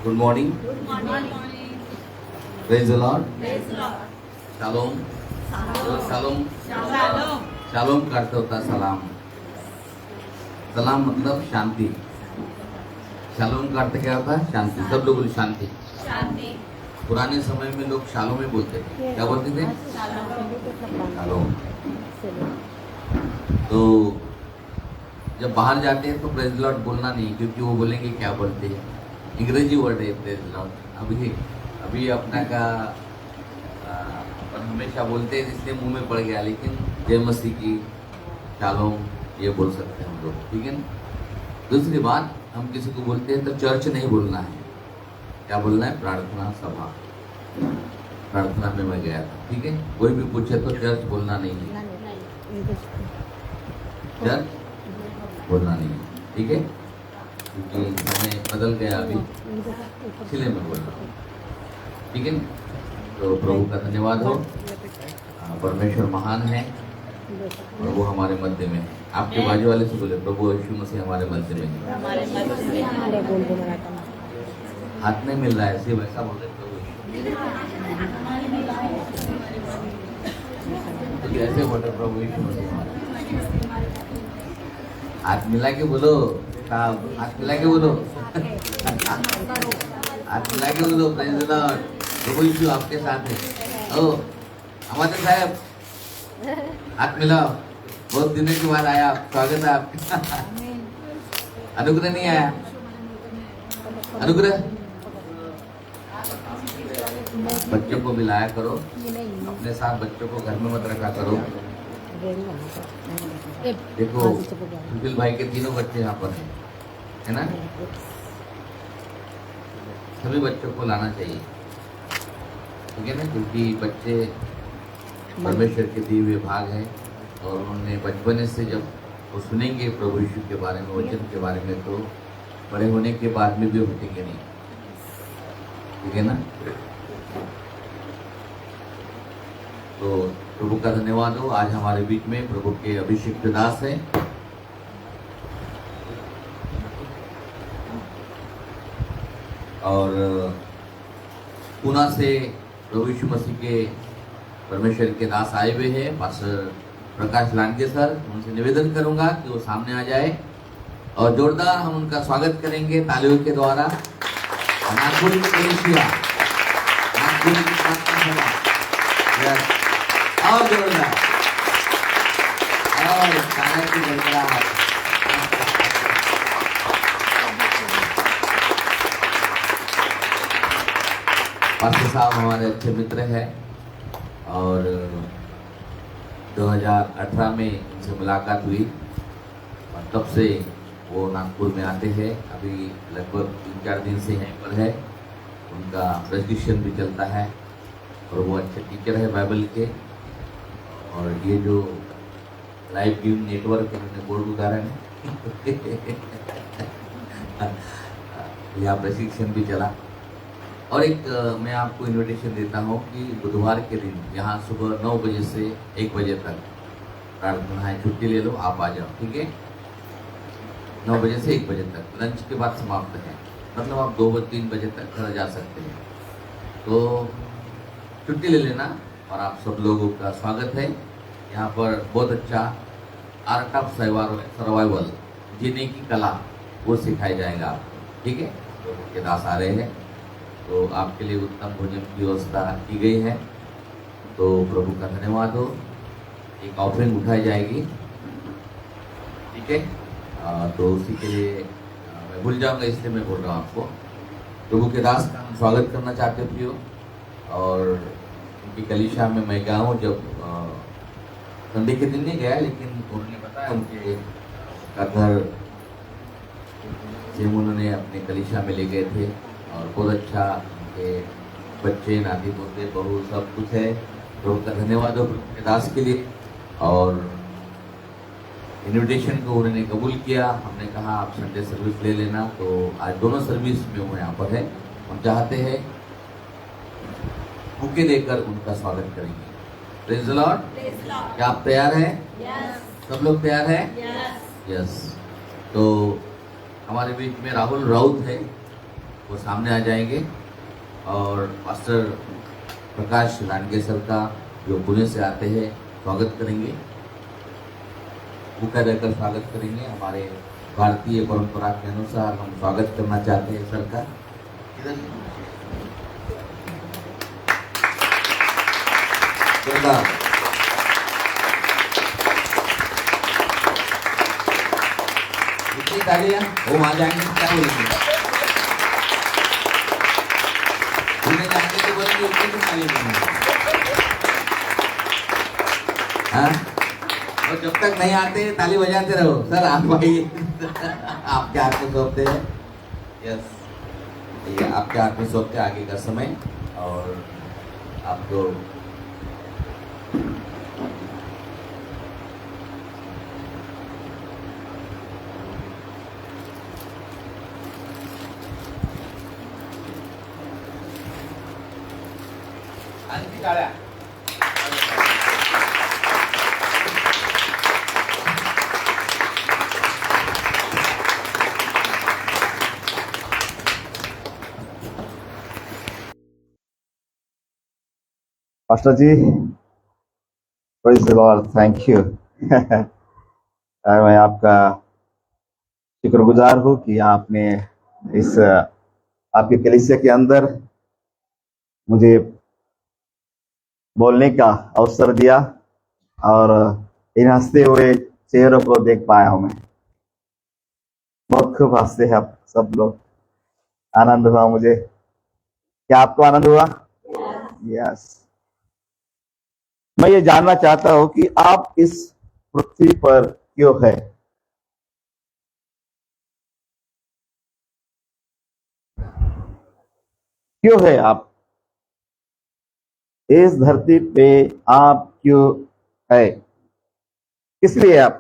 Good morning. Good morning. Praise the Lord. Praise the Lord. Shalom. Shalom. Shalom. Shalom का अर्थ होता है सलाम। सलाम मतलब शांति। शालोम का अर्थ क्या होता है? शांति। सब लोग बोले शांति। शांति। पुराने समय में लोग शालोम ही बोलते थे। क्या बोलते थे? शालोम। तो जब बाहर जाते हैं तो प्रेज लॉर्ड बोलना नहीं, क्योंकि वो बोलेंगे क्या बोलते हैं। अंग्रेजी वर्ड है प्रेज लॉर्ड। अभी अपना का अपन हमेशा बोलते हैं इसलिए मुंह में पड़ गया, लेकिन जय मसीह की, शालोम, ये बोल सकते हैं हम लोग, ठीक है ना। दूसरी बात, हम किसी को बोलते हैं तो चर्च नहीं बोलना है। क्या बोलना है? प्रार्थना सभा। प्रार्थना में मैं गया था, ठीक है। कोई भी पूछे तो चर्च बोलना नहीं है, चर्च बोलना नहीं है, ठीक है, क्योंकि मैंने बदल गया अभी, इसलिए मैं बोल रहा हूँ, ठीक है। तो प्रभु का धन्यवाद हो। परमेश्वर महान है और वो हमारे मध्य में है। आपके बाजू वाले से बोले, प्रभु यीशु मसीह हमारे मध्य में है। हाथ नहीं मिल रहा है, सिर्फ ऐसा बोल रहे प्रभु तो ऐसे बोल रहे प्रभु यीशु मसीह हमारे। हाथ मिला के बोलो साहब, हाथ मिला के बोलो, हाथ मिला के बोलो, प्रेज द लॉर्ड। प्रभु यीशु आपके साथ है। ओ हमारे साहब, हाथ मिलाओ। बहुत दिनों के बाद आया, स्वागत है आपका। अनुग्रह नहीं आया? अनुग्रह बच्चों को मिलाया करो, अपने साथ बच्चों को घर में मत रखा करो। देखो सुशील भाई के तीनों बच्चे यहाँ पर हैं, है ना। सभी बच्चों को लाना चाहिए, ठीक है ना, क्योंकि बच्चे परमेश्वर के दिए हुए भाग हैं और उन्होंने बचपन से जब वो सुनेंगे प्रभु यीशु के बारे में, वचन के बारे में, तो बड़े होने के बाद में भी हटेंगे नहीं, ठीक है ना। तो प्रभु का धन्यवाद हो। आज हमारे बीच में प्रभु के अभिषिक्त दास हैं, और पुणे से प्रभु यीशु मसीह के परमेश्वर के दास आए हुए हैं, पास्टर प्रकाश लांडगे सर। उनसे निवेदन करूंगा कि वो सामने आ जाए और जोरदार हम उनका स्वागत करेंगे तालियों के द्वारा। नागपुर की कलीसिया, नागपुर की प्रार्थना सभा, और जोरदार और तालियों की गड़गड़ाहट। पास्टर साहब हमारे अच्छे मित्र हैं और 2018 में इनसे मुलाकात हुई और तब से वो नागपुर में आते हैं। अभी लगभग 3-4 दिन से यहीं पर है। उनका प्रेडिक्शन भी चलता है और वो अच्छे टीचर है बाइबल के। और ये जो लाइव ड्रीम नेटवर्क उन्होंने बोर्ड उदाहरण है यहाँ प्रशिक्षण भी चला। और एक मैं आपको इनविटेशन देता हूँ कि बुधवार के दिन यहाँ सुबह 9 बजे से 1 बजे तक प्रार्थना है। छुट्टी ले लो, आप आ जाओ, ठीक है। 9 बजे से 1 बजे तक, लंच के बाद समाप्त है, मतलब आप 2-3 बजे तक घर जा सकते हैं। तो छुट्टी ले लेना और आप सब लोगों का स्वागत है। यहाँ पर बहुत अच्छा आर्ट ऑफ सर्वाइवल, जीने की कला, वो सिखाया जाएगा आपको, ठीक है। तो के दास आ रहे हैं, तो आपके लिए उत्तम भोजन की व्यवस्था की गई है। तो प्रभु का धन्यवाद हो। एक ऑफरिंग उठाई जाएगी, ठीक है। तो उसी के लिए मैं भूल जाऊंगा, इसलिए मैं बोल रहा हूँ आपको। प्रभु के दास का हम स्वागत करना चाहते प्रियो। और उनकी कलीसिया में मैं गया हूँ, जब संडे के दिन नहीं गया, लेकिन उन्होंने बताया उनके का घर जिम उन्होंने अपने कलीसिया में ले गए थे और बहुत अच्छा उनके बच्चे, नाती पोते, बहू सब कुछ है। प्रभु का धन्यवाद हो प्रभु के दास के लिए। और इनविटेशन को उन्होंने कबूल किया। हमने कहा आप संडे सर्विस ले लेना, तो आज दोनों सर्विस में वो यहाँ पर है। हम चाहते हैं बुके देकर उनका स्वागत करेंगे। Praise the Lord. क्या आप तैयार हैं? सब लोग तैयार हैं? यस। तो हमारे बीच में राहुल राउत है, वो सामने आ जाएंगे और मास्टर प्रकाश लांडगे सर का जो पुणे से आते हैं स्वागत करेंगे, मुख्य रहकर स्वागत करेंगे। हमारे भारतीय परंपरा के अनुसार हम स्वागत करना चाहते हैं सर का। इतनी तालियां वो आ जाएंगे, क्या बोलेंगे? उन्हें जाएंगे तो बोलेंगे उतनी तो तालियां देंगे। हाँ, और जब तक नहीं आते ताली बजाते रहो। सर आप आइए, आपके हाथ में सौंपते हैं। यस, ये आपके हाथ में सौंपते आगे का समय और आपको आणखी टाळ्या। Pastor ji, praise the lord, thank you. मैं आपका शुक्रगुजार हूँ कि आपने इस आपके कलीसिया के अंदर मुझे बोलने का अवसर दिया और इन हंसते हुए चेहरों को देख पाया हूँ। मैं बहुत खूब हंसते हैं आप सब लोग, आनंद हुआ मुझे। क्या आपको आनंद हुआ? यस। मैं ये जानना चाहता हूं कि आप इस पृथ्वी पर क्यों है? क्यों है आप इस धरती पे? आप क्यों है? किस लिए आप?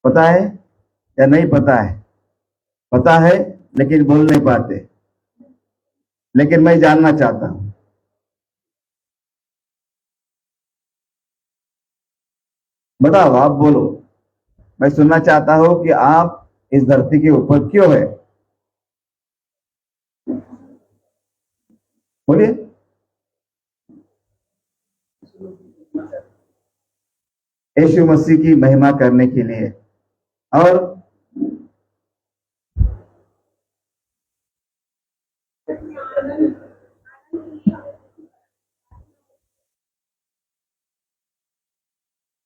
पता है या नहीं पता है? पता है लेकिन बोल नहीं पाते। लेकिन मैं जानना चाहता हूं। बताओ, आप बोलो। मैं सुनना चाहता हूं कि आप इस धरती के ऊपर क्यों है? बोलिए। यीशु मसीह की महिमा करने के लिए। और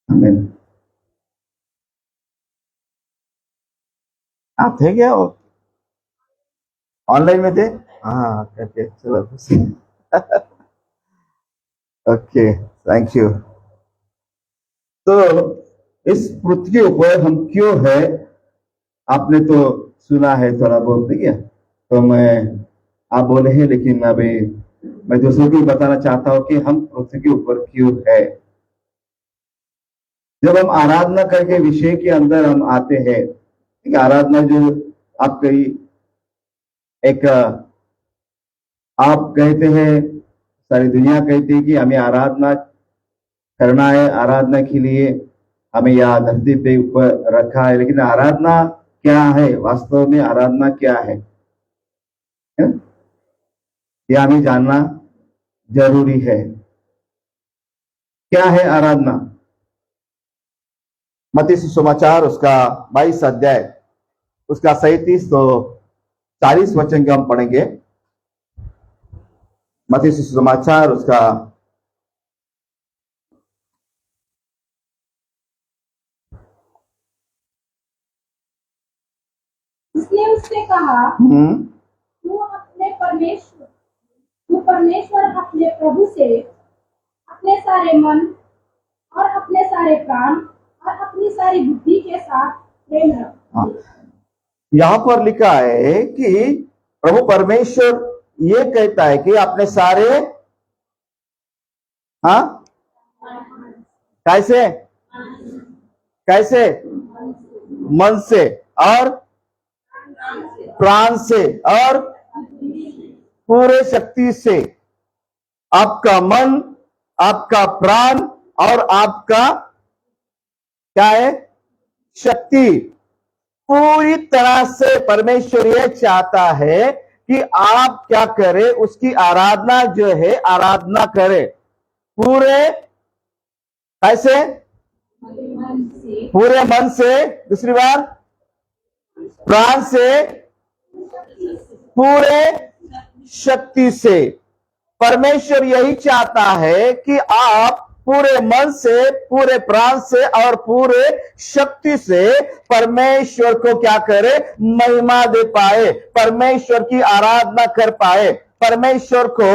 आमीन। आप थे क्या ऑनलाइन में थे? हाँ, ओके, चलो। Okay, thank you. तो इस पृथ्वी के ऊपर हम क्यों है? आपने तो सुना है थोड़ा बहुत, ठीक है? तो आप बोले हैं, लेकिन अभी मैं दूसरों को बताना चाहता हूं कि हम पृथ्वी के ऊपर क्यों है। जब हम आराधना करके विषय के अंदर हम आते हैं, एक आराधना जो आपकी एक आप कहते हैं, सारी दुनिया कहती है कि हमें आराधना करना है, आराधना के लिए हमें यह धरती पे ऊपर रखा है। लेकिन आराधना क्या है? वास्तव में आराधना क्या है, यह हमें जानना जरूरी है। क्या है आराधना? मत्ती सुसमाचार उसका 22 अध्याय उसका 37 तो 40 वचन के हम पढ़ेंगे। मत्ती सुसमाचार उसका उसने उससे कहा, तू परमेश्वर अपने प्रभु से अपने सारे मन और अपने सारे प्राण और अपनी सारी बुद्धि के साथ प्रेम रख। यहां पर लिखा है कि प्रभु परमेश्वर ये कहता है कि अपने सारे कैसे कैसे मन से और प्राण से और पूरे शक्ति से, आपका मन, आपका प्राण और आपका क्या है? शक्ति। पूरी तरह से परमेश्वर यह चाहता है कि आप क्या करें, उसकी आराधना जो है आराधना करें पूरे ऐसे मन से, पूरे मन से, दूसरी बार प्राण से, पूरे शक्ति से। परमेश्वर यही चाहता है कि आप पूरे मन से, पूरे प्राण से और पूरे शक्ति से परमेश्वर को क्या करे, महिमा दे पाए, परमेश्वर की आराधना कर पाए, परमेश्वर को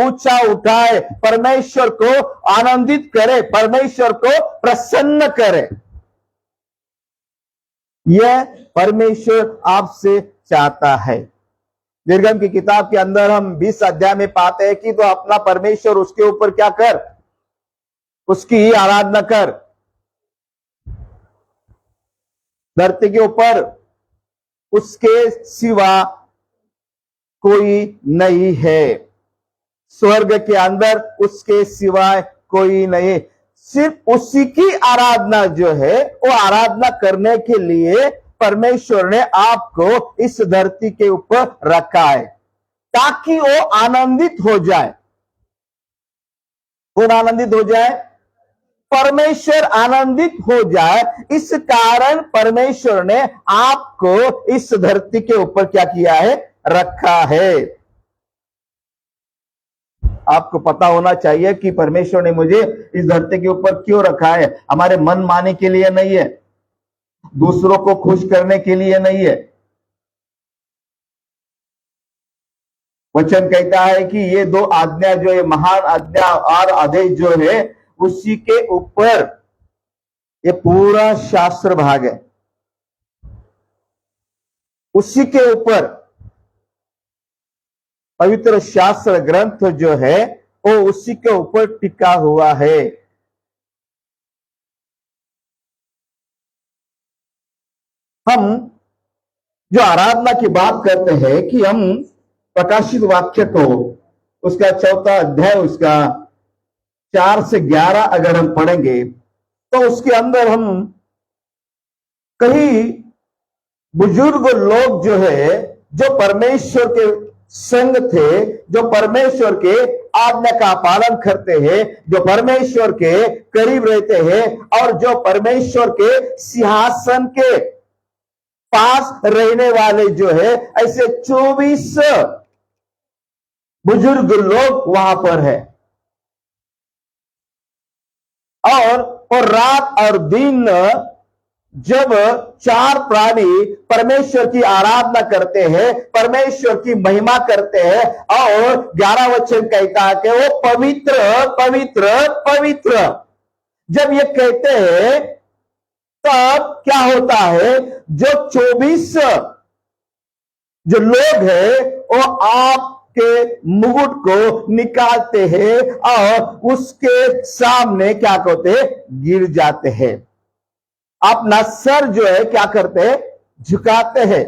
ऊंचा उठाए, परमेश्वर को आनंदित करे, परमेश्वर को प्रसन्न करे। यह परमेश्वर आपसे चाहता है। निर्गम की किताब के अंदर हम 20 अध्याय में पाते हैं कि तो अपना परमेश्वर उसके ऊपर क्या कर, उसकी आराधना कर। धरती के ऊपर उसके सिवा कोई नहीं है, स्वर्ग के अंदर उसके सिवाय कोई नहीं। सिर्फ उसी की आराधना जो है वो आराधना करने के लिए परमेश्वर ने आपको इस धरती के ऊपर रखा है, ताकि वो आनंदित हो जाए। कौन आनंदित हो जाए? परमेश्वर आनंदित हो जाए। इस कारण परमेश्वर ने आपको इस धरती के ऊपर क्या किया है, रखा है। आपको पता होना चाहिए कि परमेश्वर ने मुझे इस धरती के ऊपर क्यों रखा है। हमारे मन माने के लिए नहीं है, दूसरों को खुश करने के लिए नहीं है। वचन कहता है कि ये 2 आज्ञा जो है, महान आज्ञा और आदेश जो है, उसी के ऊपर ये पूरा शास्त्र भाग है। उसी के ऊपर पवित्र शास्त्र ग्रंथ जो है वो उसी के ऊपर टिका हुआ है। हम जो आराधना की बात करते हैं कि हम प्रकाशित वाक्य को उसका 4था अध्याय उसका 4 से 11 अगर हम पढ़ेंगे तो उसके अंदर हम कई बुजुर्ग लोग जो है, जो परमेश्वर के संग थे, जो परमेश्वर के आज्ञा का पालन करते हैं, जो परमेश्वर के करीब रहते हैं और जो परमेश्वर के सिंहासन के पास रहने वाले जो है, ऐसे 24 बुजुर्ग लोग वहां पर है। और रात और दिन जब 4 प्राणी परमेश्वर की आराधना करते हैं, परमेश्वर की महिमा करते हैं, और 11 वचन कहता है कि वो पवित्र पवित्र पवित्र जब ये कहते हैं तब क्या होता है, जो 24 जो लोग हैं वो आपके मुकुट को निकालते हैं और उसके सामने क्या कहते हैं, गिर जाते हैं। अपना सर जो है क्या करते हैं, झुकाते हैं।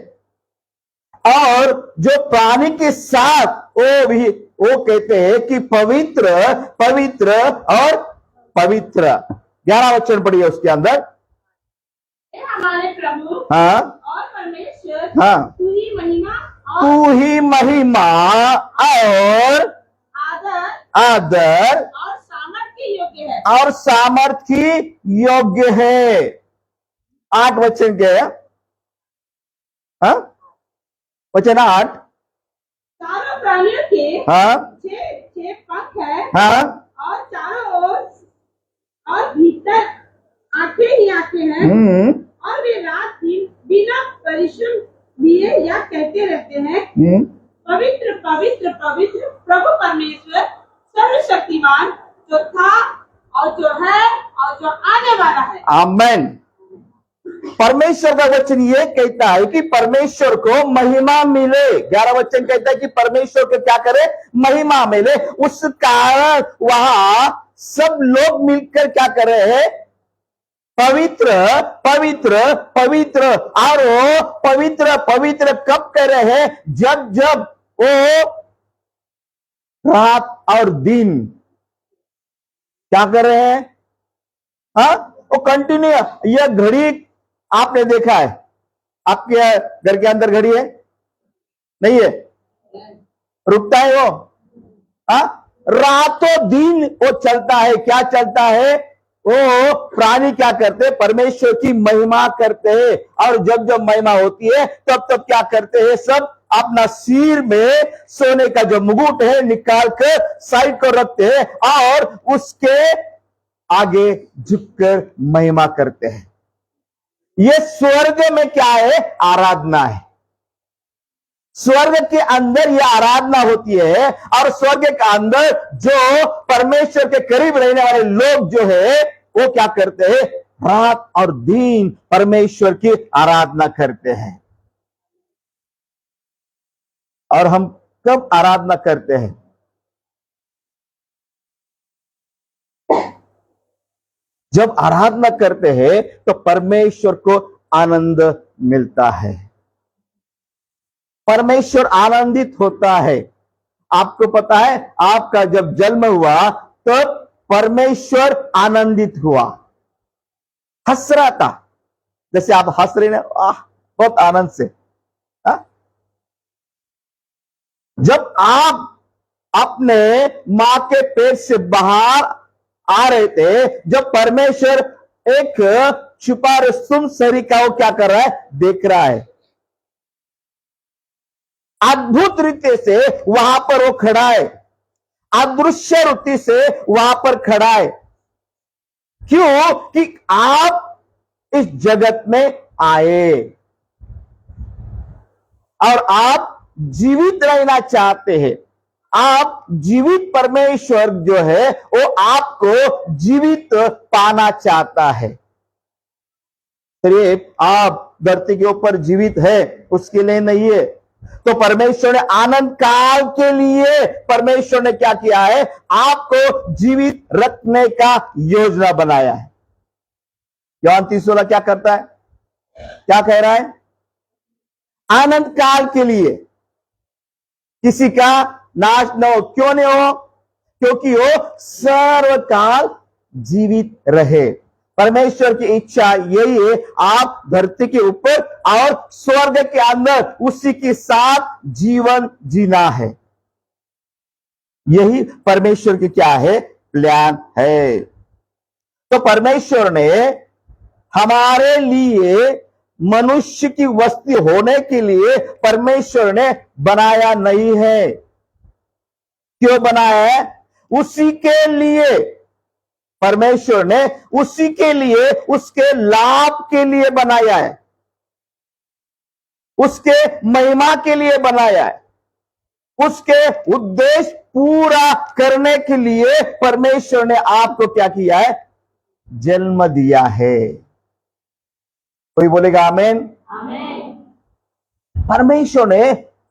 और जो प्राणी के साथ वो कहते हैं कि पवित्र पवित्र और पवित्र। 11 वचन पढ़िए उसके अंदर। हमारे प्रभु हाँ और परमेश्वर, हाँ, तू ही महिमा तू ही महिमा और आदर और सामर्थ्य योग्य है। और सामर्थ्य योग्य है। 8 वचन के, हाँ, वचन 8। चारों प्राणियों के हाँ 6 पंख है, हाँ और चारों ओर और भीतर आंखें ही आंखें हैं, और वे रात दिन बिना परिश्रम लिए यह कहते रहते हैं, पवित्र पवित्र पवित्र प्रभु परमेश्वर सर्वशक्तिमान, जो था और जो है और जो आने वाला है। आमेन। परमेश्वर का वचन ये कहता है कि परमेश्वर को महिमा मिले। 11 वचन कहता है कि परमेश्वर को क्या करे, महिमा मिले। उस कारण वहां सब लोग मिलकर क्या कर रहे हैं, पवित्र पवित्र पवित्र। और वो पवित्र पवित्र कब कर रहे हैं, जब जब वो रात और दिन क्या कर रहे हैं, हाँ, वो कंटिन्यू। यह घड़ी आपने देखा है? आपके घर के अंदर घड़ी है? नहीं है? रुकता है वो? रातों दिन वो चलता है। क्या चलता है? वो प्राणी क्या करते हैं? परमेश्वर की महिमा करते हैं। और जब जब महिमा होती है तब तब क्या करते हैं? सब अपना सिर में सोने का जो मुकुट है निकाल कर साइड को रखते हैं और उसके आगे झुककर महिमा करते हैं। ये स्वर्ग में क्या है? आराधना है। स्वर्ग के अंदर यह आराधना होती है। और स्वर्ग के अंदर जो परमेश्वर के करीब रहने वाले लोग जो है वो क्या करते हैं? रात और दिन परमेश्वर की आराधना करते हैं। और हम कब आराधना करते हैं? जब आराधना करते हैं तो परमेश्वर को आनंद मिलता है। परमेश्वर आनंदित होता है। आपको पता है, आपका जब जन्म हुआ तो परमेश्वर आनंदित हुआ, हंस रहा था। जैसे आप हंस रहे हैं, बहुत आनंद से। जब आप अपने मां के पेट से बाहर आ रहे थे, जब परमेश्वर एक छुपा रस्तुम शरीर का वो क्या कर रहा है? देख रहा है। अद्भुत रीति से वहां पर वो खड़ा है, अदृश्य रीति से वहां पर खड़ा है। क्यों? कि आप इस जगत में आए और आप जीवित रहना चाहते हैं। आप जीवित, परमेश्वर जो है वो आपको जीवित पाना चाहता है। सिर्फ आप धरती के ऊपर जीवित है उसके लिए नहीं है। तो परमेश्वर ने आनंद काल के लिए परमेश्वर ने क्या किया है? आपको जीवित रखने का योजना बनाया है। यूहन्ना 3:16 क्या करता है? क्या कह रहा है? आनंद काल के लिए किसी का नाश न हो। क्यों नहीं हो? क्योंकि वो सर्वकाल जीवित रहे। परमेश्वर की इच्छा यही है, आप धरती के ऊपर और स्वर्ग के अंदर उसी के साथ जीवन जीना है। यही परमेश्वर की क्या है? प्लान है। तो परमेश्वर ने हमारे लिए, मनुष्य की वस्ती होने के लिए परमेश्वर ने बनाया नहीं है। क्यों बनाया है? उसी के लिए। परमेश्वर ने उसी के लिए, उसके लाभ के लिए बनाया है, उसके महिमा के लिए बनाया है, उसके उद्देश्य पूरा करने के लिए परमेश्वर ने आपको क्या किया है? जन्म दिया है। कोई बोलेगा आमीन? परमेश्वर ने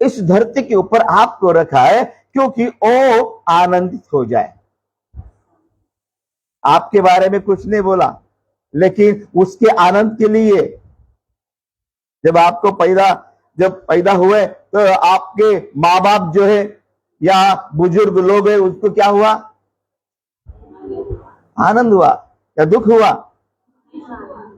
इस धरती के ऊपर आपको रखा है क्योंकि वो आनंदित हो जाए। आपके बारे में कुछ नहीं बोला, लेकिन उसके आनंद के लिए। जब आपको जब पैदा हुए तो आपके माँ बाप जो है या बुजुर्ग लोग है, उसको क्या हुआ? आनंद हुआ या दुख हुआ?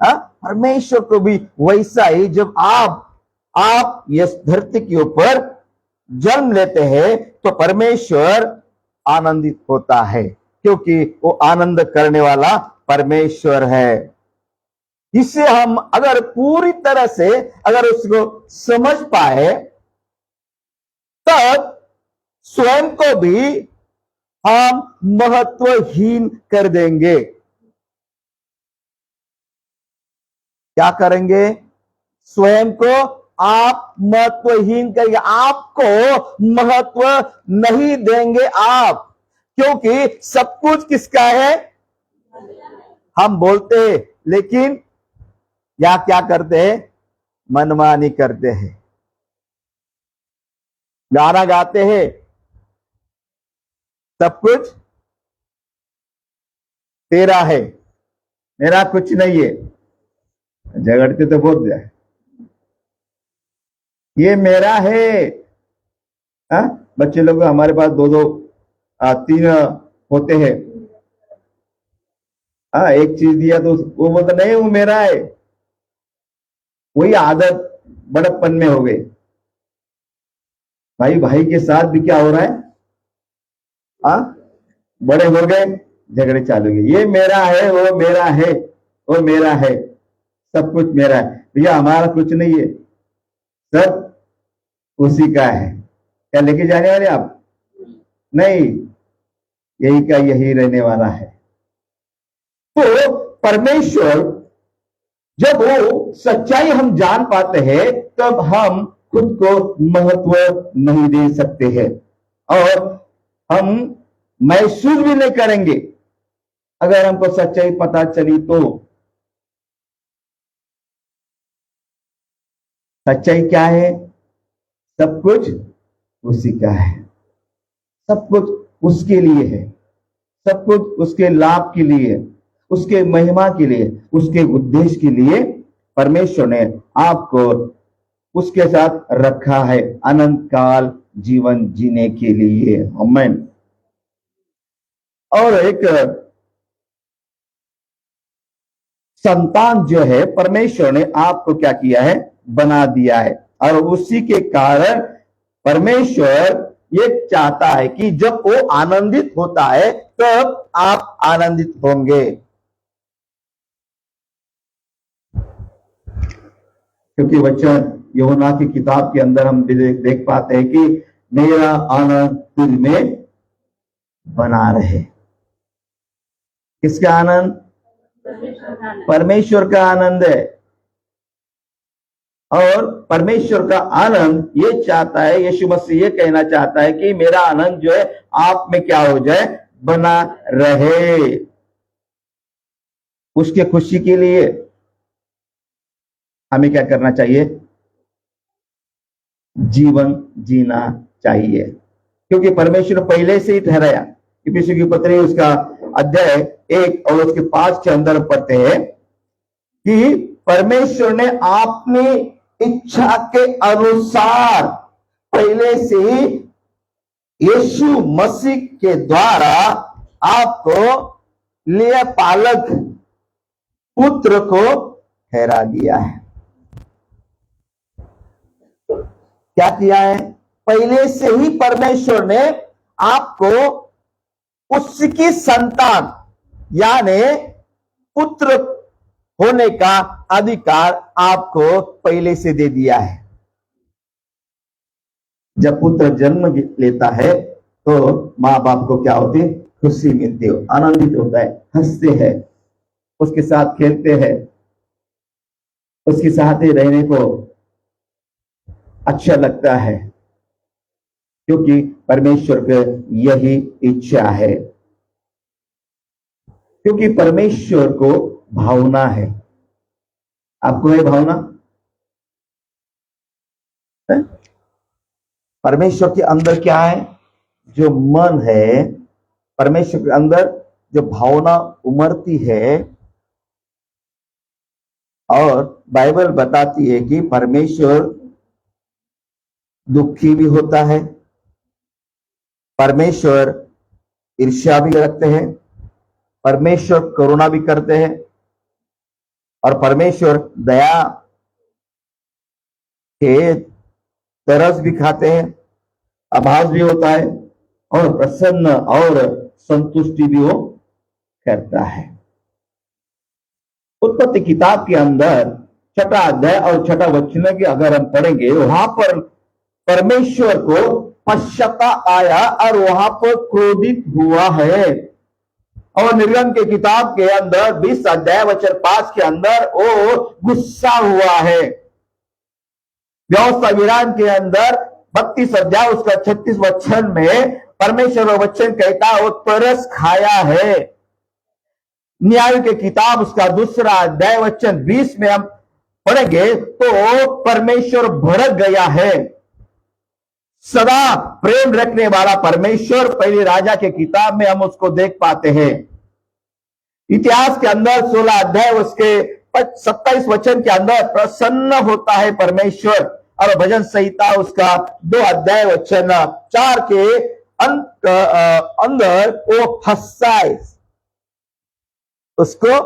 परमेश्वर को भी वैसा ही, जब आप इस धरती के ऊपर जन्म लेते हैं तो परमेश्वर आनंदित होता है, क्योंकि वो आनंद करने वाला परमेश्वर है। इसे हम अगर पूरी तरह से अगर उसको समझ पाए तब स्वयं को भी हम महत्वहीन कर देंगे। क्या करेंगे? स्वयं को आप महत्वहीन करेंगे, आपको महत्व नहीं देंगे आप, क्योंकि सब कुछ किसका है? हम बोलते हैं, लेकिन या क्या करते हैं? मनमानी करते हैं। गाना गाते हैं, सब कुछ तेरा है, मेरा कुछ नहीं है। झगड़ते तो बहुत जाए, ये मेरा है। बच्चे लोग हमारे पास 2-2 3 होते हैं। एक चीज दिया तो वो बोलता नहीं वो मेरा है। वही आदत बड़प्पन में हो गई। भाई भाई के साथ भी क्या हो रहा है? बड़े हो गए, झगड़े चालू हो गए, ये मेरा है, वो मेरा है, वो मेरा है, सब कुछ मेरा है। भैया हमारा कुछ नहीं है, सब उसी का है। क्या लेके जाने वाले आप? नहीं, यही का यही रहने वाला है। तो परमेश्वर, जब वो सच्चाई हम जान पाते हैं, तब हम खुद को महत्व नहीं दे सकते हैं और हम महसूस भी नहीं करेंगे अगर हमको सच्चाई पता चली तो। सच्चाई क्या है? सब कुछ उसी का है, सब कुछ उसके लिए है, सब कुछ उसके लाभ के लिए, उसके महिमा के लिए, उसके उद्देश्य के लिए परमेश्वर ने आपको उसके साथ रखा है, अनंत काल जीवन जीने के लिए। आमीन। और एक संतान जो है, परमेश्वर ने आपको क्या किया है? बना दिया है। और उसी के कारण परमेश्वर ये चाहता है कि जब वो आनंदित होता है तब आप आनंदित होंगे, क्योंकि वचन यूहन्ना की किताब के अंदर हम देख पाते हैं कि मेरा आनंद तुझ में बना रहे। किसका आनंद? परमेश्वर का आनंद है। और परमेश्वर का आनंद ये चाहता है, यीशु मसीह ये कहना चाहता है कि मेरा आनंद जो है आप में क्या हो जाए? बना रहे। उसके खुशी के लिए हमें क्या करना चाहिए? जीवन जीना चाहिए, क्योंकि परमेश्वर पहले से ही ठहराया। इफिसियों की पत्री उसका अध्याय 1 और उसके 5 के अंदर पढ़ते हैं कि परमेश्वर ने अपनी इच्छा के अनुसार पहले से ही यीशु मसीह के द्वारा आपको लिए पालक पुत्र को ठहरा दिया है। क्या किया है? पहले से ही परमेश्वर ने आपको उसकी संतान यानी पुत्र होने का अधिकार आपको पहले से दे दिया है। जब पुत्र जन्म लेता है तो माँ बाप को क्या होती है? खुशी मिलती है, आनंदित होता है, हंसते हैं, उसके साथ खेलते हैं, उसके साथ ही रहने को अच्छा लगता है, क्योंकि परमेश्वर की यही इच्छा है। क्योंकि परमेश्वर को भावना है। आपको है भावना? है? परमेश्वर के अंदर क्या है? जो मन है, परमेश्वर के अंदर जो भावना उमड़ती है। और बाइबल बताती है कि परमेश्वर दुखी भी होता है, परमेश्वर ईर्ष्या भी रखते हैं, परमेश्वर करुणा भी करते हैं, और परमेश्वर दया के तरस भी खाते हैं, आभास भी होता है, और प्रसन्न और संतुष्टि भी वो करता है। उत्पत्ति किताब के अंदर 6ठा अध्याय और 6ठा वचन की अगर हम पढ़ेंगे, वहां पर परमेश्वर को पश्चाताप आया और वहां पर क्रोधित हुआ है। और निर्गम के किताब के अंदर 20 अध्याय वचन 5 के अंदर वो गुस्सा हुआ है। व्यवस्था विराम के अंदर 32 अध्याय उसका 36 वचन में परमेश्वर वचन कहता वो तरस खाया है। न्याय के किताब उसका 2 अध्याय वचन 20 में हम पढ़ेंगे तो परमेश्वर भड़क गया है। सदा प्रेम रखने वाला परमेश्वर पहले राजा के किताब में हम उसको देख पाते हैं। इतिहास के अंदर 16 अध्याय उसके 27 वचन के अंदर प्रसन्न होता है परमेश्वर। और भजन संहिता उसका 2 अध्याय वचन 4 के अंदर वो हंसता है, उसको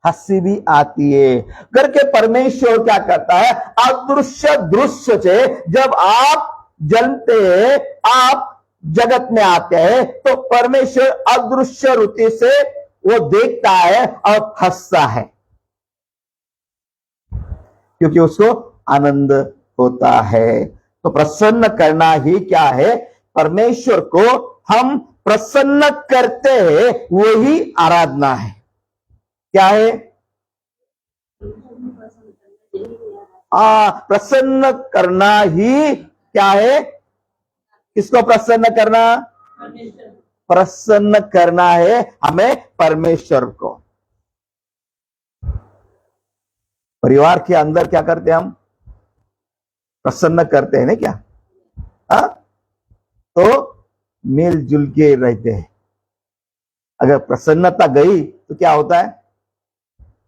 हंसी भी आती है। करके परमेश्वर क्या करता है, अदृश्य दृश्य से जब आप जन्मते हैं, आप जगत में आते हैं, तो परमेश्वर अदृश्य रीति से वो देखता है और हंसता है, क्योंकि उसको आनंद होता है। तो प्रसन्न करना ही क्या है, परमेश्वर को हम प्रसन्न करते हैं, वही आराधना है। क्या है, प्रसन्न करना ही क्या है, किसको प्रसन्न करना, प्रसन्न करना है हमें परमेश्वर को। परिवार के अंदर क्या करते हैं हम, प्रसन्न करते हैं ना क्या, तो मिलजुल के रहते हैं। अगर प्रसन्नता गई तो क्या होता है,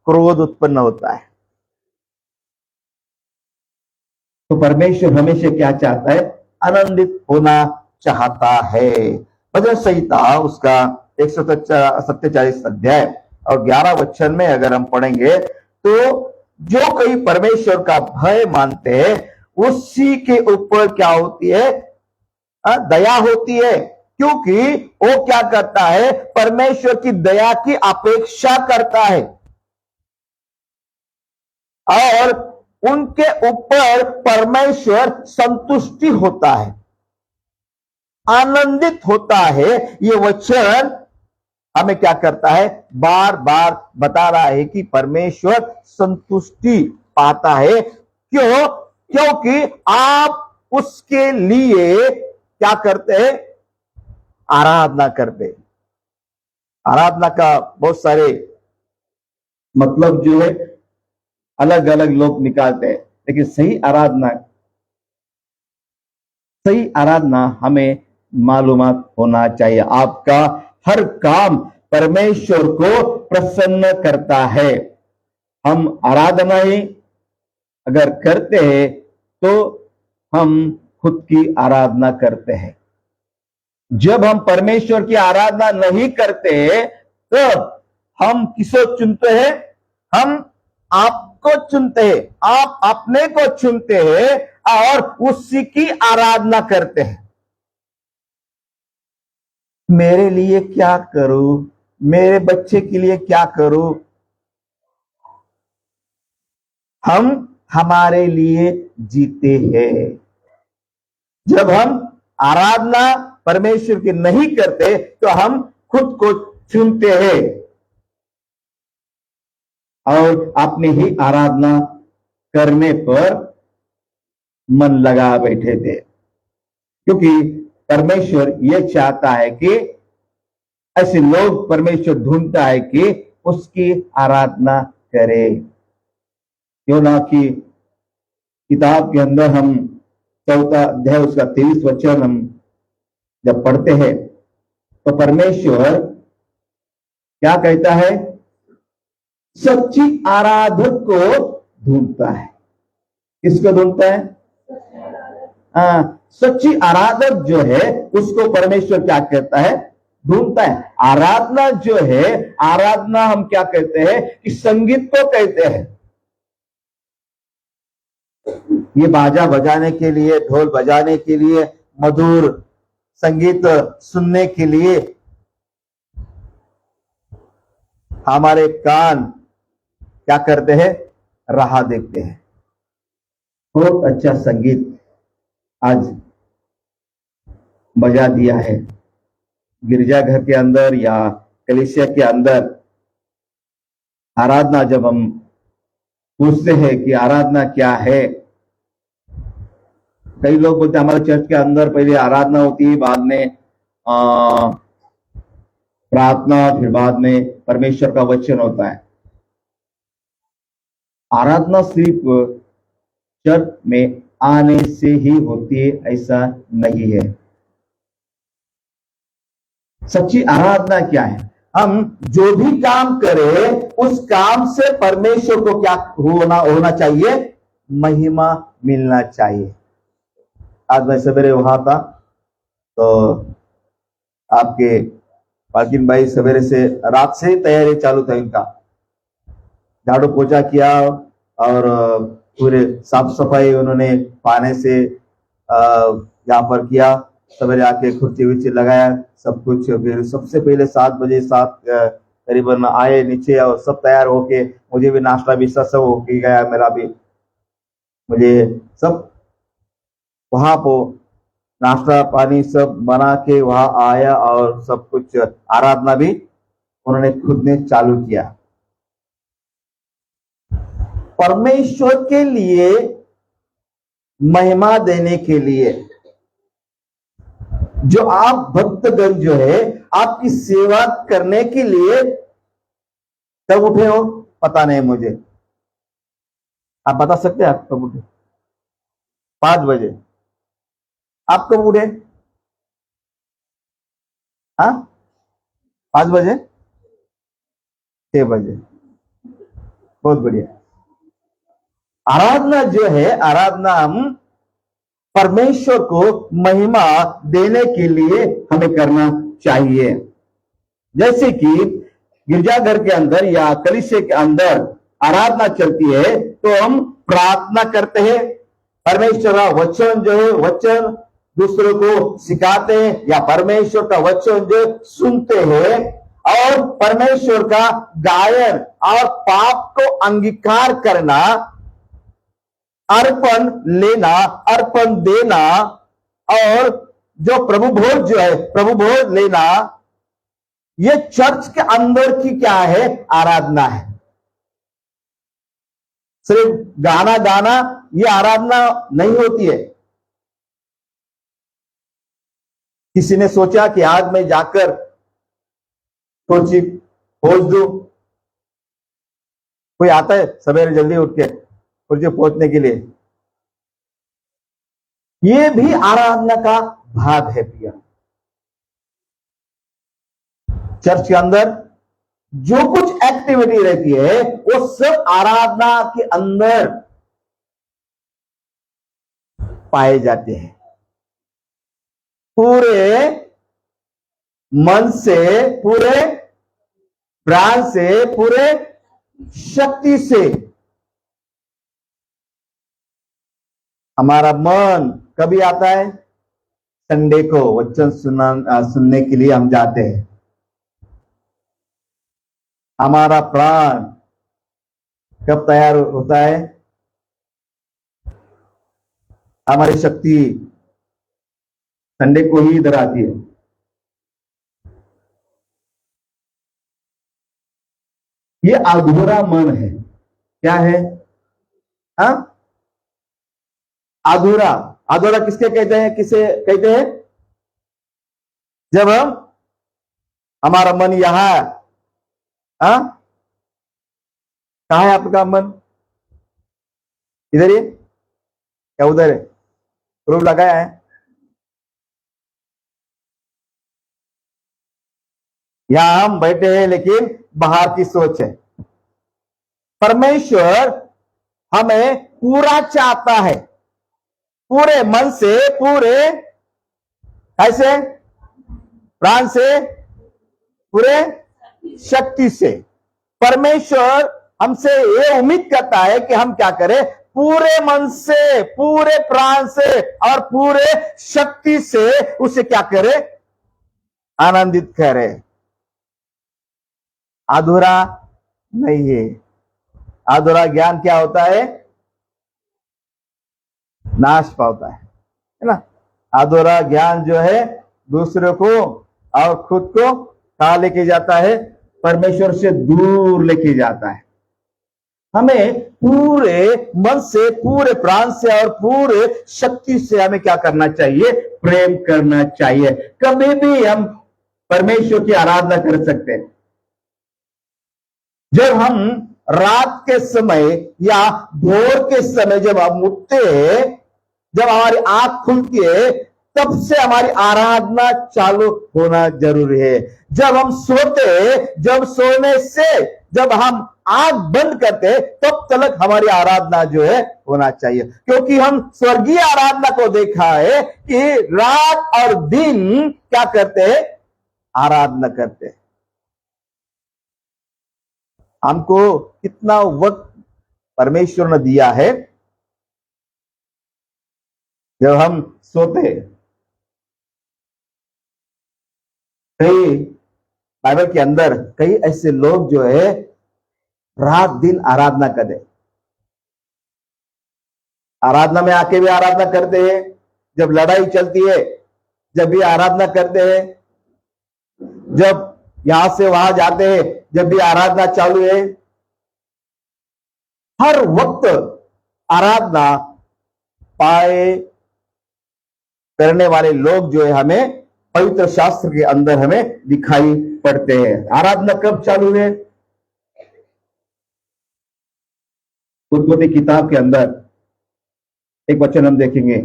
क्रोध उत्पन्न होता है। तो परमेश्वर हमेशा क्या चाहता है, आनंदित होना चाहता है। भजन संहिता उसका 147 अध्याय और 11 वचन में अगर हम पढ़ेंगे, तो जो कोई परमेश्वर का भय मानते हैं उसी के ऊपर क्या होती है, दया होती है, क्योंकि वो क्या करता है, परमेश्वर की दया की अपेक्षा करता है और उनके ऊपर परमेश्वर संतुष्टि होता है, आनंदित होता है। ये वचन हमें क्या करता है, बार बार बता रहा है कि परमेश्वर संतुष्टि पाता है। क्यों, क्योंकि आप उसके लिए क्या करते हैं, आराधना करते हैं। आराधना का बहुत सारे मतलब जो है अलग अलग लोग निकालते हैं, लेकिन सही आराधना हमें मालूमात होना चाहिए। आपका हर काम परमेश्वर को प्रसन्न करता है। हम आराधना ही अगर करते हैं तो हम खुद की आराधना करते हैं। जब हम परमेश्वर की आराधना नहीं करते तो हम किसको चुनते हैं, हम आपको चुनते हैं, आप अपने को चुनते हैं और उसी की आराधना करते हैं। मेरे लिए क्या करूं, मेरे बच्चे के लिए क्या करूं, हम हमारे लिए जीते हैं। जब हम आराधना परमेश्वर की नहीं करते तो हम खुद को चुनते हैं और अपनी ही आराधना करने पर मन लगा बैठे थे, क्योंकि परमेश्वर यह चाहता है कि ऐसे लोग परमेश्वर ढूंढता है कि उसकी आराधना करे। क्यों ना कि किताब के अंदर हम 4 अध्याय उसका 23 वचन हम जब पढ़ते हैं तो परमेश्वर क्या कहता है, सच्ची आराधक को ढूंढता है। किसको ढूंढता है, सच्ची आराधक जो है उसको परमेश्वर क्या कहता है, ढूंढता है। आराधना जो है, आराधना हम क्या कहते हैं कि संगीत को कहते हैं। ये बाजा बजाने के लिए, ढोल बजाने के लिए, मधुर संगीत सुनने के लिए हमारे कान क्या करते हैं, राह देखते हैं। बहुत अच्छा संगीत आज बजा दिया है गिरजाघर के अंदर या कलीसिया के अंदर। आराधना जब हम पूछते हैं कि आराधना क्या है, कई लोग बोलते हैं हमारे चर्च के अंदर पहले आराधना होती है, बाद में प्रार्थना, फिर बाद में परमेश्वर का वचन होता है। आराधना सिर्फ चर्च में आने से ही होती है ऐसा नहीं है। सच्ची आराधना क्या है, हम जो भी काम करें उस काम से परमेश्वर को क्या होना चाहिए, महिमा मिलना चाहिए। आज मैं सवेरे वहां था तो आपके पार्किंग भाई सवेरे से रात से तैयारी चालू था इनका, झाड़ू पोछा किया और पूरे साफ सफाई उन्होंने पानी से यहाँ पर किया। सवेरे आके कुर्सी वुर्सी लगाया सब कुछ। फिर सबसे पहले 7 बजे करीबन आए नीचे और सब तैयार होके, मुझे भी नाश्ता भी सब होके गया मेरा भी। मुझे सब वहां पर नाश्ता पानी सब बना के वहां आया और सब कुछ आराधना भी उन्होंने खुद ने चालू किया। परमेश्वर के लिए महिमा देने के लिए जो आप भक्तगण जो है आपकी सेवा करने के लिए कब उठे हो पता नहीं मुझे, आप बता सकते हैं आप कब उठे? 5 बजे। आप कब उठे? हाँ 5 बजे 6 बजे, बहुत बढ़िया। आराधना जो है, आराधना हम परमेश्वर को महिमा देने के लिए हमें करना चाहिए। जैसे कि गिरजाघर के अंदर या कलीसिया के अंदर आराधना चलती है तो हम प्रार्थना करते हैं, परमेश्वर का वचन जो है वचन दूसरों को सिखाते हैं, या परमेश्वर का वचन जो सुनते हैं, और परमेश्वर का गायन और पाप को अंगीकार करना, अर्पण लेना, अर्पण देना, और जो प्रभु भोज जो है प्रभु भोज लेना, ये चर्च के अंदर की क्या है? आराधना है। सिर्फ गाना गाना ये आराधना नहीं होती है। किसी ने सोचा कि आज मैं जाकर थोड़ी सी खोज दूं, कोई आता है सवेरे जल्दी उठ के कुछ पहुंचने के लिए, ये भी आराधना का भाग है प्रिय। चर्च के अंदर जो कुछ एक्टिविटी रहती है वो सब आराधना के अंदर पाए जाते हैं। पूरे मन से, पूरे प्राण से, पूरे शक्ति से। हमारा मन कभी आता है? संडे को वचन सुनने के लिए हम जाते हैं। हमारा प्राण कब तैयार होता है? हमारी शक्ति संडे को ही इधर आती है। ये अधूरा मन है। क्या है? हाँ, अधूरा। अधूरा किसके कहते हैं? किसे कहते हैं? जब हमारा मन यहां, हाँ, कहां है आपका मन? इधर ही क्या उधर है? प्रूफ लगाया है? यहां हम बैठे हैं लेकिन बाहर की सोच है। परमेश्वर हमें पूरा चाहता है, पूरे मन से, पूरे ऐसे प्राण से, पूरे शक्ति से। परमेश्वर हमसे ये उम्मीद करता है कि हम क्या करें? पूरे मन से, पूरे प्राण से और पूरे शक्ति से उसे क्या करें? आनंदित करें। अधूरा नहीं है। अधूरा ज्ञान क्या होता है? नाश पाता है ना। अधूरा ज्ञान जो है दूसरों को और खुद को कहां लेके जाता है? परमेश्वर से दूर लेके जाता है। हमें पूरे मन से, पूरे प्राण से और पूरे शक्ति से हमें क्या करना चाहिए? प्रेम करना चाहिए। कभी भी हम परमेश्वर की आराधना कर सकते हैं। जब हम रात के समय या भोर के समय जब हम उठते हैं, जब हमारी आंख खुलती है, तब से हमारी आराधना चालू होना जरूरी है। जब हम सोते, जब सोने से जब हम आंख बंद करते तब तक हमारी आराधना जो है होना चाहिए, क्योंकि हम स्वर्गीय आराधना को देखा है कि रात और दिन क्या करते हैं? आराधना करते हैं। हमको कितना वक्त परमेश्वर ने दिया है जब हम सोते हैं। कई बाइबल के अंदर कई ऐसे लोग जो है रात दिन आराधना करते, आराधना में आके भी आराधना करते हैं, जब लड़ाई चलती है जब भी आराधना करते हैं, जब यहां से वहां जाते हैं जब भी आराधना चालू है। हर वक्त आराधना पाए करने वाले लोग जो है हमें पवित्र शास्त्र के अंदर हमें दिखाई पड़ते हैं। आराधना कब चालू है? उत्पत्ति किताब के अंदर एक वचन हम देखेंगे,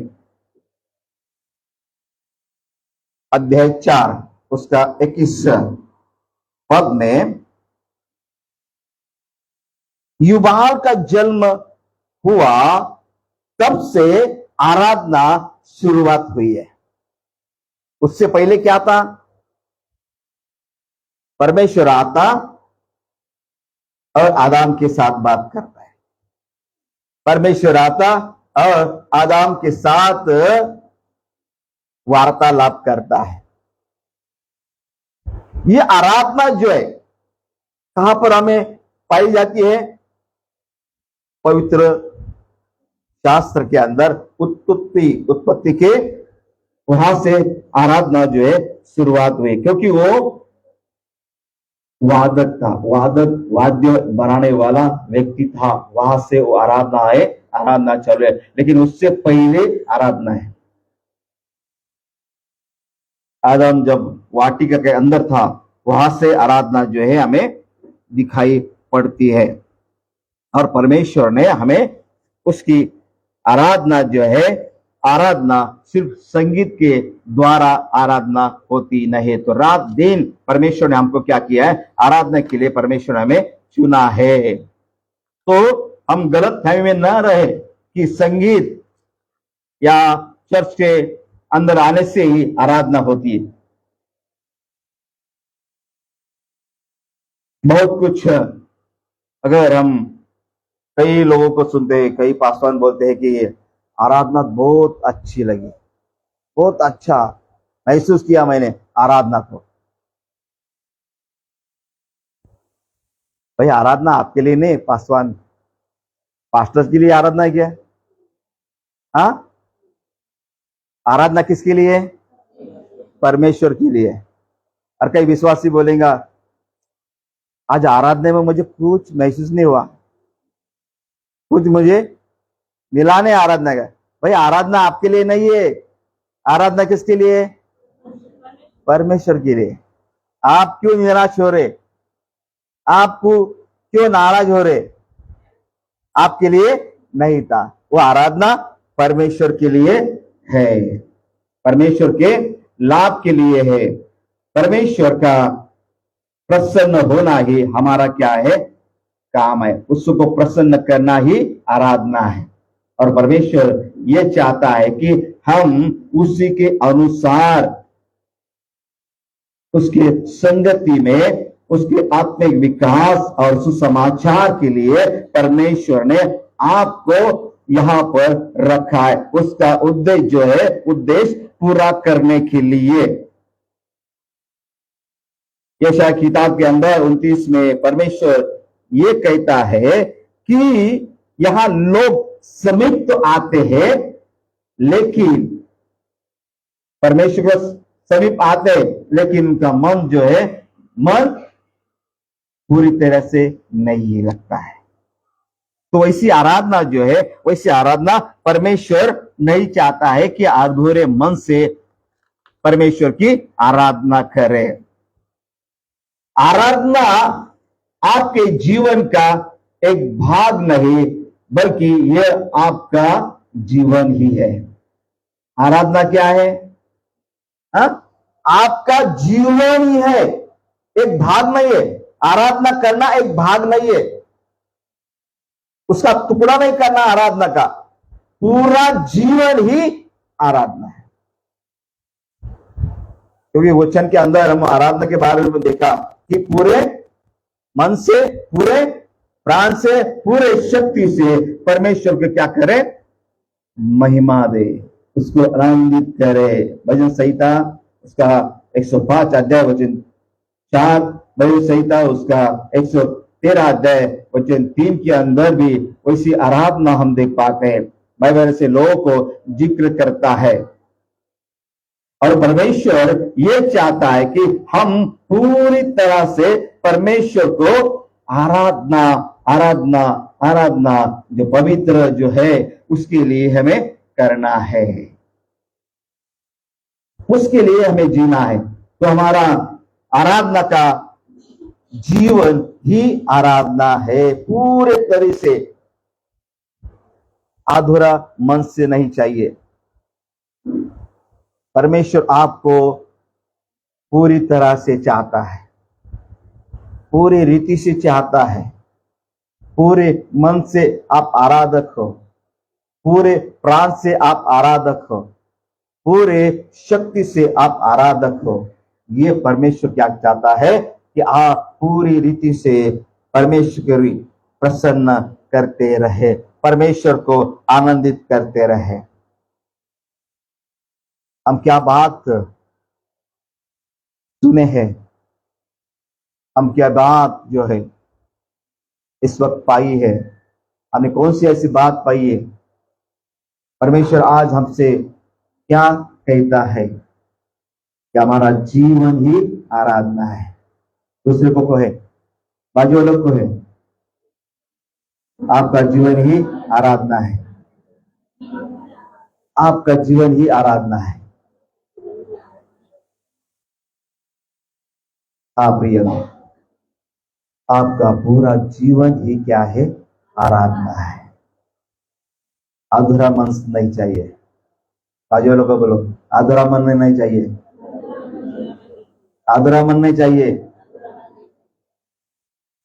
अध्याय 4 उसका 21 पद में, युबाल का जन्म हुआ तब से आराधना शुरुआत हुई है। उससे पहले क्या था? परमेश्वर आता और आदम के साथ बात करता है। परमेश्वर आता और आदम के साथ वार्तालाप करता है। ये आराधना जो है कहां पर हमें पाई जाती है? पवित्र शास्त्र के अंदर उत्पत्ति के वहां से आराधना जो है शुरुआत हुई, क्योंकि वो वादक था, वाद्य बनाने वाला व्यक्ति था, वहां से वो आराधना चालू है। लेकिन उससे पहले आराधना है। आदम जब वाटिका के अंदर था वहां से आराधना जो है हमें दिखाई पड़ती है, और परमेश्वर ने हमें उसकी आराधना जो है, आराधना सिर्फ संगीत के द्वारा आराधना होती नहीं। तो रात दिन परमेश्वर ने हमको क्या किया है? आराधना के लिए परमेश्वर ने हमें चुना है। तो हम गलत फहमी में न रहे कि संगीत या चर्च के अंदर आने से ही आराधना होती है। बहुत कुछ अगर हम कई लोगों को सुनते हैं, कई पासवान बोलते हैं कि आराधना बहुत अच्छी लगी, बहुत अच्छा महसूस किया मैंने आराधना को। भाई आराधना आपके लिए नहीं, पास्टर्स के लिए आराधना क्या है? हाँ, आराधना किसके लिए? परमेश्वर के लिए। और कई विश्वासी बोलेगा आज आराधना में मुझे कुछ महसूस नहीं हुआ, कुछ मुझे मिला नहीं आराधना का। भाई आराधना आपके लिए नहीं है, आराधना किसके लिए? परमेश्वर के लिए। आप क्यों निराश हो रहे? आपको क्यों नाराज हो रहे? आपके लिए नहीं था, वो आराधना परमेश्वर के लिए है, परमेश्वर के लाभ के लिए है। परमेश्वर का प्रसन्न होना ही हमारा क्या है? काम है। उसको प्रसन्न करना ही आराधना है। और परमेश्वर ये चाहता है कि हम उसी के अनुसार, उसके संगति में, उसके आत्मिक विकास और सुसमाचार के लिए परमेश्वर ने आपको यहां पर रखा है। उसका उद्देश्य जो है, उद्देश्य पूरा करने के लिए। यशायाह किताब के अंदर 29 में परमेश्वर ये कहता है कि यहां लोग समीप तो आते हैं, लेकिन परमेश्वर समीप आते हैं, लेकिन उनका मन जो है, मन पूरी तरह से नहीं लगता है। तो वैसी आराधना जो है, वैसी आराधना परमेश्वर नहीं चाहता है कि अधूरे मन से परमेश्वर की आराधना करें। आराधना आपके जीवन का एक भाग नहीं, बल्कि यह आपका जीवन ही है। आराधना क्या है? आपका जीवन ही है, एक भाग नहीं है। आराधना करना एक भाग नहीं है, उसका टुकड़ा नहीं करना। आराधना का पूरा जीवन ही आराधना है। क्योंकि वचन के अंदर हम आराधना के बारे में देखा कि पूरे मन से, पूरे प्राण से, पूरे शक्ति से परमेश्वर को क्या करे? महिमा दे, उसको आनंदित करे। भजन संहिता उसका 105 अध्याय वचन 4, भजन संहिता उसका 113 अध्याय वचन 3 के अंदर भी वैसी आराधना हम देख पाते हैं। बाइबल से लोगों को जिक्र करता है और परमेश्वर ये चाहता है कि हम पूरी तरह से परमेश्वर को आराधना आराधना आराधना जो पवित्र जो है उसके लिए हमें करना है, उसके लिए हमें जीना है। तो हमारा आराधना का जीवन ही आराधना है, पूरे तरह से, अधूरा मन से नहीं चाहिए। परमेश्वर आपको पूरी तरह से चाहता है, पूरी रीति से चाहता है। पूरे मन से आप आराधक हो, पूरे प्राण से आप आराधक हो, पूरे शक्ति से आप आराधक हो। ये परमेश्वर क्या चाहता है कि आप पूरी रीति से परमेश्वर को प्रसन्न करते रहे, परमेश्वर को आनंदित करते रहे। हम क्या बात सुने हैं, हम क्या बात जो है इस वक्त पाई है, हमने कौन सी ऐसी बात पाई है? परमेश्वर आज हमसे क्या कहता है कि हमारा जीवन ही आराधना है। दूसरे को कहे, बाजू वालों को है, आपका जीवन ही आराधना है, आपका जीवन ही आराधना है। आप प्रिय, आपका पूरा जीवन ही क्या है? आराधना है। अधूरा मन नहीं चाहिए। बाजू वालों को बोलो, अधूरा मन नहीं चाहिए, अधूरा मन नहीं चाहिए,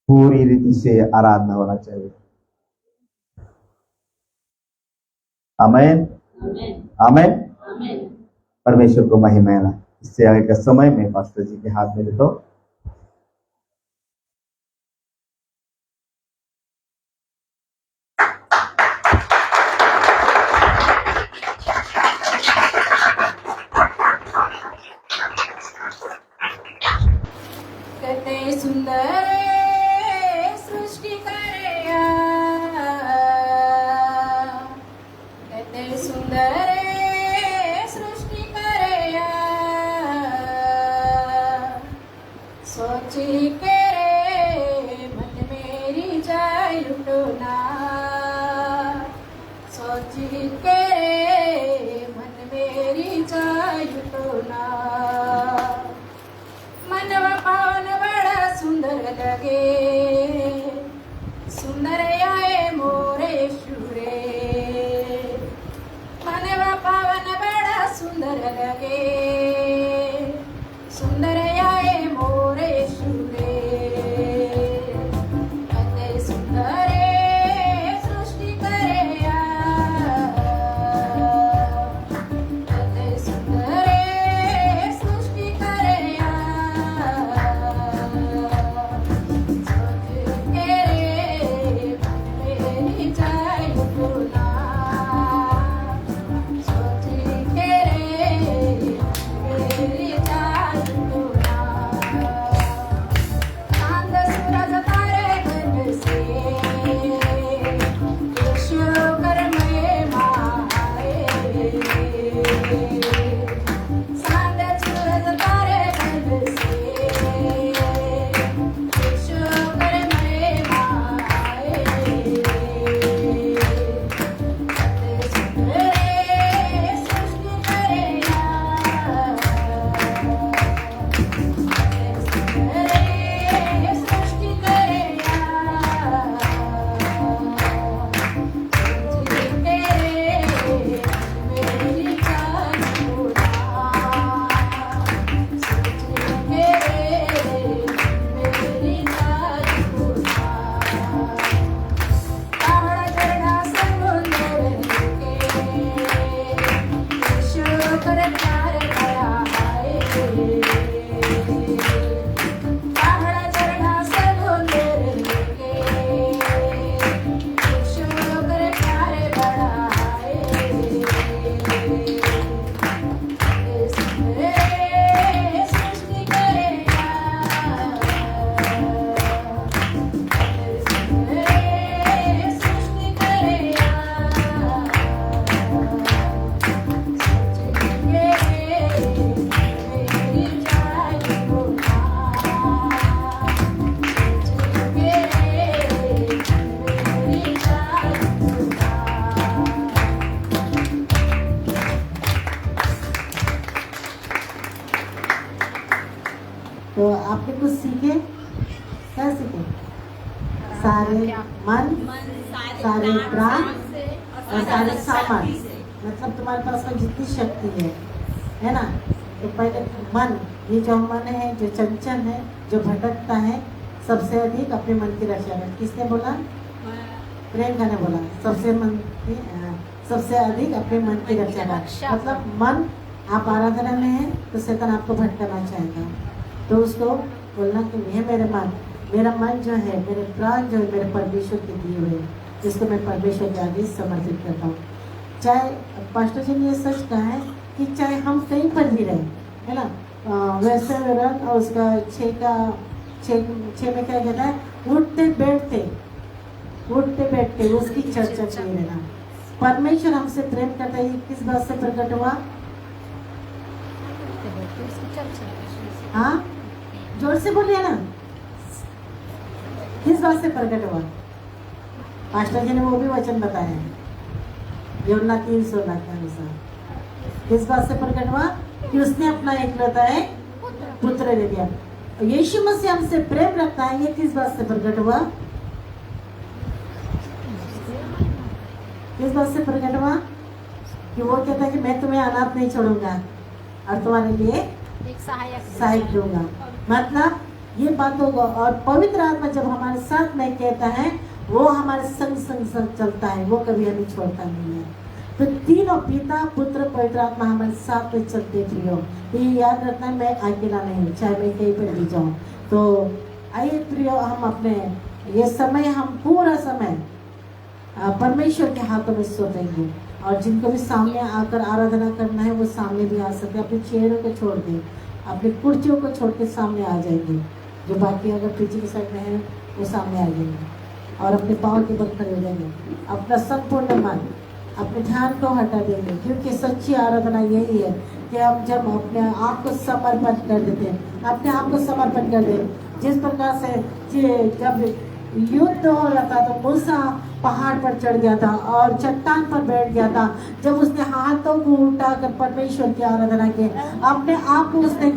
पूरी रीति से आराधना होना चाहिए। आमेन, आमेन। परमेश्वर को महिमा है। इससे आगे का समय में पास्टर जी के हाथ में दे दो। कितने सुंदर सृष्टि करया, कितने सुंदर सृष्टि करया, सोची के रे मन मेरी जाय लुटना, सोची के रे मन मेरी जाय लुटना। मनवा पावन बड़ा सुंदर लगे, सुंदर आए मोरे शुरे। मनवा पावन बड़ा सुंदर लगे, सुंदर आए मोरे शुरे। अते सुंदर सृष्टि करया, अते सुंदर सृष्टि करया, सोची आपने कुछ सीखे? क्या सीखे? सारे मन, सारे प्राण और सारे सामर्थ, मतलब तुम्हारे पास में जितनी शक्ति है ना। तो पहले मन, ये जो मन है, जो चंचल है, जो भटकता है, सबसे अधिक अपने मन की रक्षा कर। किसने बोला? प्रियंका ने बोला सबसे अधिक अपने मन की रक्षा कर। मतलब मन, आप आराधना में हैं तो शैतान आपको भटकाना चाहेगा, तो उसको बोलना कि ये मेरा मन जो है, मेरे प्राण जो है, मेरे परमेश्वर के दिए हुए, जिसको मैं परमेश्वर के आगे समर्पित करता हूँ। चाहे पास्टर जी ने ये सच कहा है कि चाहे हम कहीं पर भी रहें, है ना, वैसे रंग और उसका छः में क्या कहता है, उठते बैठते उसकी चर्चा किए रहना। परमेश्वर हमसे प्रेम करता है, ये किस बात से प्रकट हुआ? हाँ, जोर से बोलिए ना, किस बात से प्रकट हुआ? पास्टर जी ने वो भी वचन बताया है, यूहन्ना 3:16 के अनुसार। किस बात से प्रकट हुआ? कि उसने अपना एकलौता है पुत्र दे दिया। यीशु मसीह हमसे प्रेम रखता है, ये किस बात से प्रकट हुआ? किस बात से प्रकट हुआ? कि वो कहता है कि मैं तुम्हें अनाथ नहीं छोड़ूंगा और तुम्हारे लिए एक सहायक दूंगा। मतलब ये बात होगा, और पवित्र आत्मा जब हमारे साथ में कहता है, वो हमारे संग चलता है, वो कभी हमें छोड़ता नहीं है। तो तीनों, पिता, पुत्र, पवित्र आत्मा हमारे साथ में चलते प्रियो। तो ये याद रखना है, मैं अकेला नहीं हूँ, चाहे मैं कहीं पर भी जाऊँ। तो आइए प्रियो, हम अपने ये समय, हम पूरा समय परमेश्वर के हाथों में सौंपेंगे। और जिनको भी सामने आकर आराधना करना है, वो सामने भी आ सकते हैं। अपने चेहरों को छोड़ दें, अपनी कुर्सियों को छोड़ के सामने आ जाएंगे। जो बाकी अगर पीछे की साइड में है, वो सामने आ जाएंगे और अपने पाँव के बल खड़े हो जाएंगे। अपना संपूर्ण मन, अपने ध्यान को हटा देंगे, क्योंकि सच्ची आराधना यही है कि हम जब अपने आप को समर्पण कर देते हैं, अपने आप को समर्पण कर दें। जिस प्रकार से जब युद्ध हो रहा था तो मूसा पहाड़ पर चढ़ गया था और चट्टान पर बैठ गया था। जब उसने हाथों को उठाकर परमेश्वर की आराधना की, अपने आप को उसने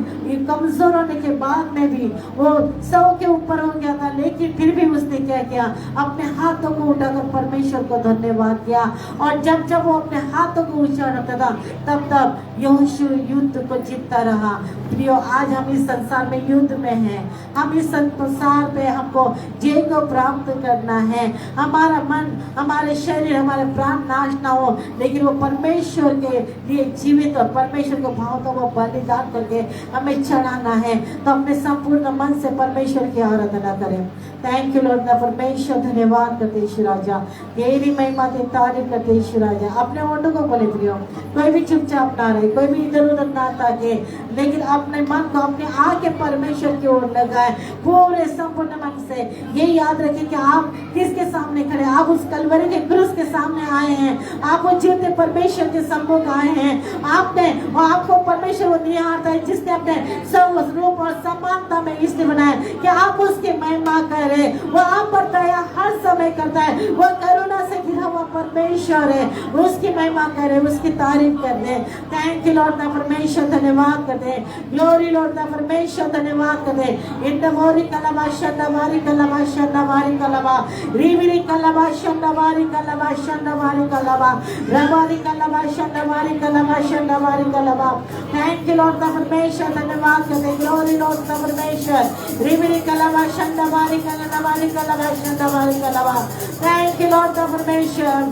कमजोर होने के बाद में भी वो 100 के ऊपर हो गया था, लेकिन फिर भी उसने क्या किया? अपने हाथों को उठाकर परमेश्वर को धन्यवाद किया। और जब जब वो अपने हाथों को ऊंचा रखता था, तब तब यहोशू युद्ध को जीतता रहा। प्रियो, आज हम इस संसार में युद्ध में हैं। हम इस संसार पे हमको जय को प्राप्त करना है। हमारा मन, हमारे शरीर, हमारे प्राण नाश ना हो, लेकिन वो परमेश्वर के लिए जीवित और परमेश्वर को भावों को बलिदान करके हमें चढ़ाना है। तो अपने संपूर्ण मन से परमेश्वर की आराधना करें। थैंक यू लॉर्ड, परमेश्वर धन्यवाद करते ईश्वर राजा, तेरी महिमा की तारीफ करते ईश्वर राजा। अपने ओठों को बोले प्रियो, कोई भी चुपचाप ना रहे, कोई भी इधर उधर ना ताके, लेकिन अपने मन को अपने आके परमेश्वर की ओर लगाए पूरे संपूर्ण मन से। ये याद रखें कि आप किसके सामने खड़े? आप उस कलवरी के क्रूस के सामने आए हैं, आप वो जीवते परमेश्वर के सम्मुख आए हैं। आपने और आपको परमेश्वर वो निहारता है, जिसने अपने स्वरूप और समानता में इसलिए बनाया कि आप उसकी महिमा करें। वो आप पर दया हर समय करता है, वो करुणा से घिरा हुआ परमेश्वर है। उसकी महिमा करें, उसकी तारीफ कर दे। थैंक यू लॉर्ड, परमेश्वर धन्यवाद कर दे। ग्लोरी लॉर्ड, परमेश्वर धन्यवाद कर दे। इंडवारी कलवा शंडवारी कलवा शंडवारी कलवा रिविरी कलवा शंडवारी कलवा शंडवारी कलवा रवारी कलवा शंडवारी कलवा शंडवारी कलवा। थैंक यू लॉर्ड, परमेश्वर धन्यवाद कर दे। ग्लोरी लॉर्ड, परमेश्वर रिविरी कलवा शंडवारी कलवारी कलवा शंडवारी कलवा। थैंक यू लॉर्ड, परमेश्वर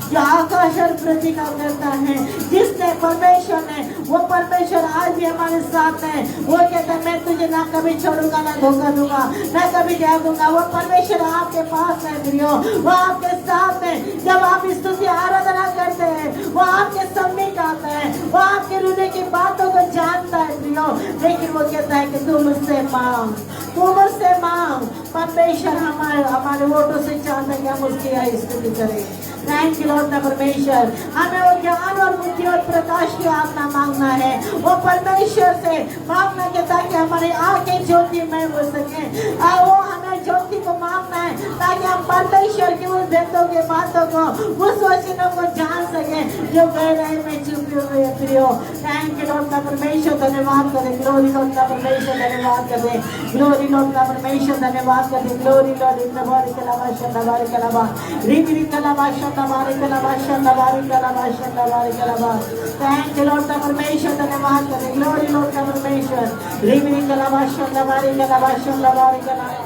जो आकाश और पृथ्वी का करता है, जिसने परमेश्वर ने, वो परमेश्वर आज भी हमारे साथ है। वो कहता है, मैं तुझे ना कभी छोड़ूंगा, ना धोखा दूंगा, ना कभी त्याग दूंगा। वो परमेश्वर आपके पास है प्रियो, वो आपके साथ है। जब आप स्तुति आराधना करते हैं, वो आपके समीप आता है, वो आपके हृदय की बातों को जानता है प्रियो। लेकिन वो कहता है कि तू मुझसे मांग, तू मुझसे मांग। परमेश्वर हमारे वोटों से चाहता है कि हम उसकी स्तुति करें। थैंक यू लॉर्ड, परमेश्वर हमें वो ज्ञान और बुद्धि और प्रकाश की आत्मा मांगना है। वो परमेश्वर से मांगना के ताकि हमारी आंखें ज्योति में हो सके। वो हमें ज्योति को मांगना है ताकि हम परमेश्वर की उस भेदों के बातों को, उस वचनों को जान सके जो गहराई में छुपे हुए प्रियो। थैंक यू लॉर्ड का परमेश्वर, धन्यवाद करें। ग्लोरी लॉर्ड का परमेश्वर, धन्यवाद करें। ग्लोरी लॉर्ड का परमेश्वर, धन्यवाद करें। ग्लोरी लॉर्ड इन नवारी कलावा शंदावारी कलावा रिबिरी कलावा शंदावारी कलावा शंदावारी कलावा शंदावारी कलावा। थैंक यू लॉर्ड का परमेश्वर, धन्यवाद करें। ग्लोरी लॉर्ड का परमेश्वर रिबिरी कलावा शंदावारी कलावा शंदावारी कलावा।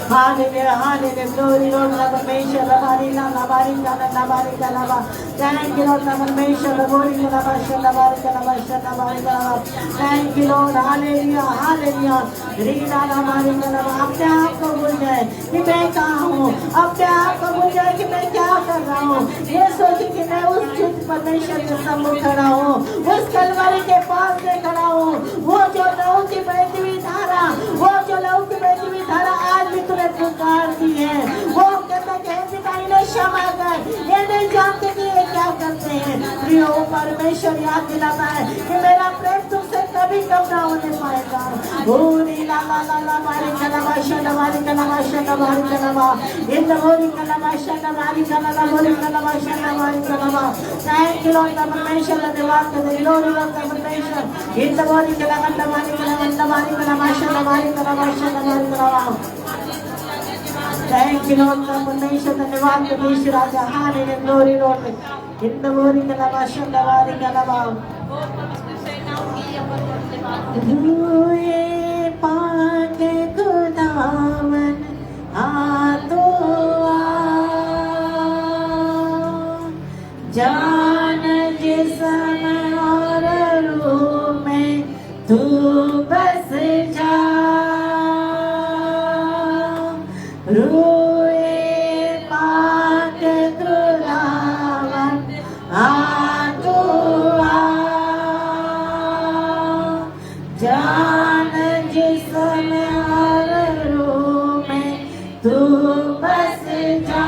Hallelujah, hallelujah, glory Lord का परमेश्वर, हमारी हमारी हमारी कलावा। Thank you Lord का परमेश्वर, glory कलावा शंदावारी कलावा शंदावारी कलावा। Thank you Lord, hallelujah, hallelujah, Reena हमारी कलावा। अपने आप को भूल जाए कि मैं कहाँ हूँ, अपने आप को भूल जाए कि मैं क्या कर रहा हूँ। ये सोचे कि मैं उस झूठ परमेश्वर के सम्मुख खड़ा हूँ, उस कलवरी के पास में खड़ा हूँ। वो जो लहू की बहती हुई धारा, वो जो लहू की बहती हुई धारा आज भी तुम्हें पुकार दी है। वो कहता है पिता इन्हें क्षमा कर, ये नहीं जानते कि ये क्या करते हैं। प्रियो परमेश्वर याद दिलाता है कि मेरा प्रेम तुमसे कभी कम ना होने पाएगा। भूरी ला ला ला ला मारी कलावा शंदावारी कलावा शंदावारी कलावा इन भूरी कलावा शंदावारी कलावा भूरी कलावा शंदावारी कलावा। थैंक यू लॉर्ड का परमेश्वर, धन्यवाद करें। ग्लोरी लॉर्ड का परमेश्वर इन भूरी कलावा शंदावारी कलावा शंदावारी कलावा शंदावारी कलावा शंदावारी कलावा। Thank you Lord का परमेश्वर, धन्यवाद करें राजा। हालेलुया, ग्लोरी लॉर्ड इन भूरी कलावा शंदावारी कलावा। रूए पाके खुदावन आतो जान जिस्म और रूह में तू बस जा। रूए पाके खुदावन आतो जान जिस्म और रूह में तू बस जा।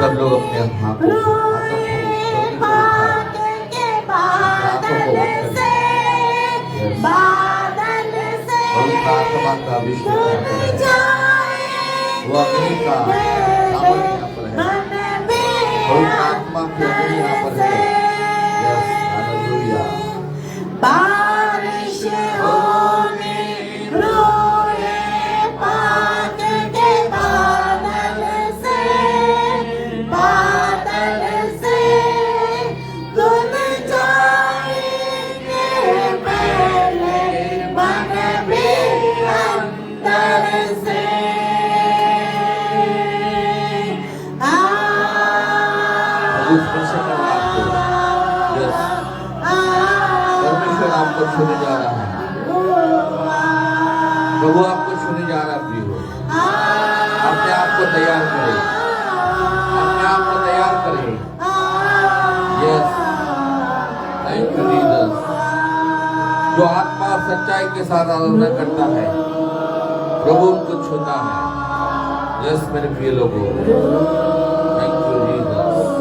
सब लोग अपने हाथों आत्मा का अभिषेक वो अग्नि का सामर्थ यहाँ पर है। और आत्मा की अग्नि यहाँ पर है। Yes, hallelujah. बारिश होने रोए पाक के बादल से धुल जाएंगे परमेश्वर आपको छूने जा रहा है, प्रभु आपको छूने जा रहा है प्रियो। अपने आप को तैयार करें, अपने आप को तैयार करें। Yes, thank you Jesus. जो आत्मा और सच्चाई के साथ आराधना करता है, प्रभु उनको छूता है। यस मेरे प्रिय लोगों, थैंक यू जीसस।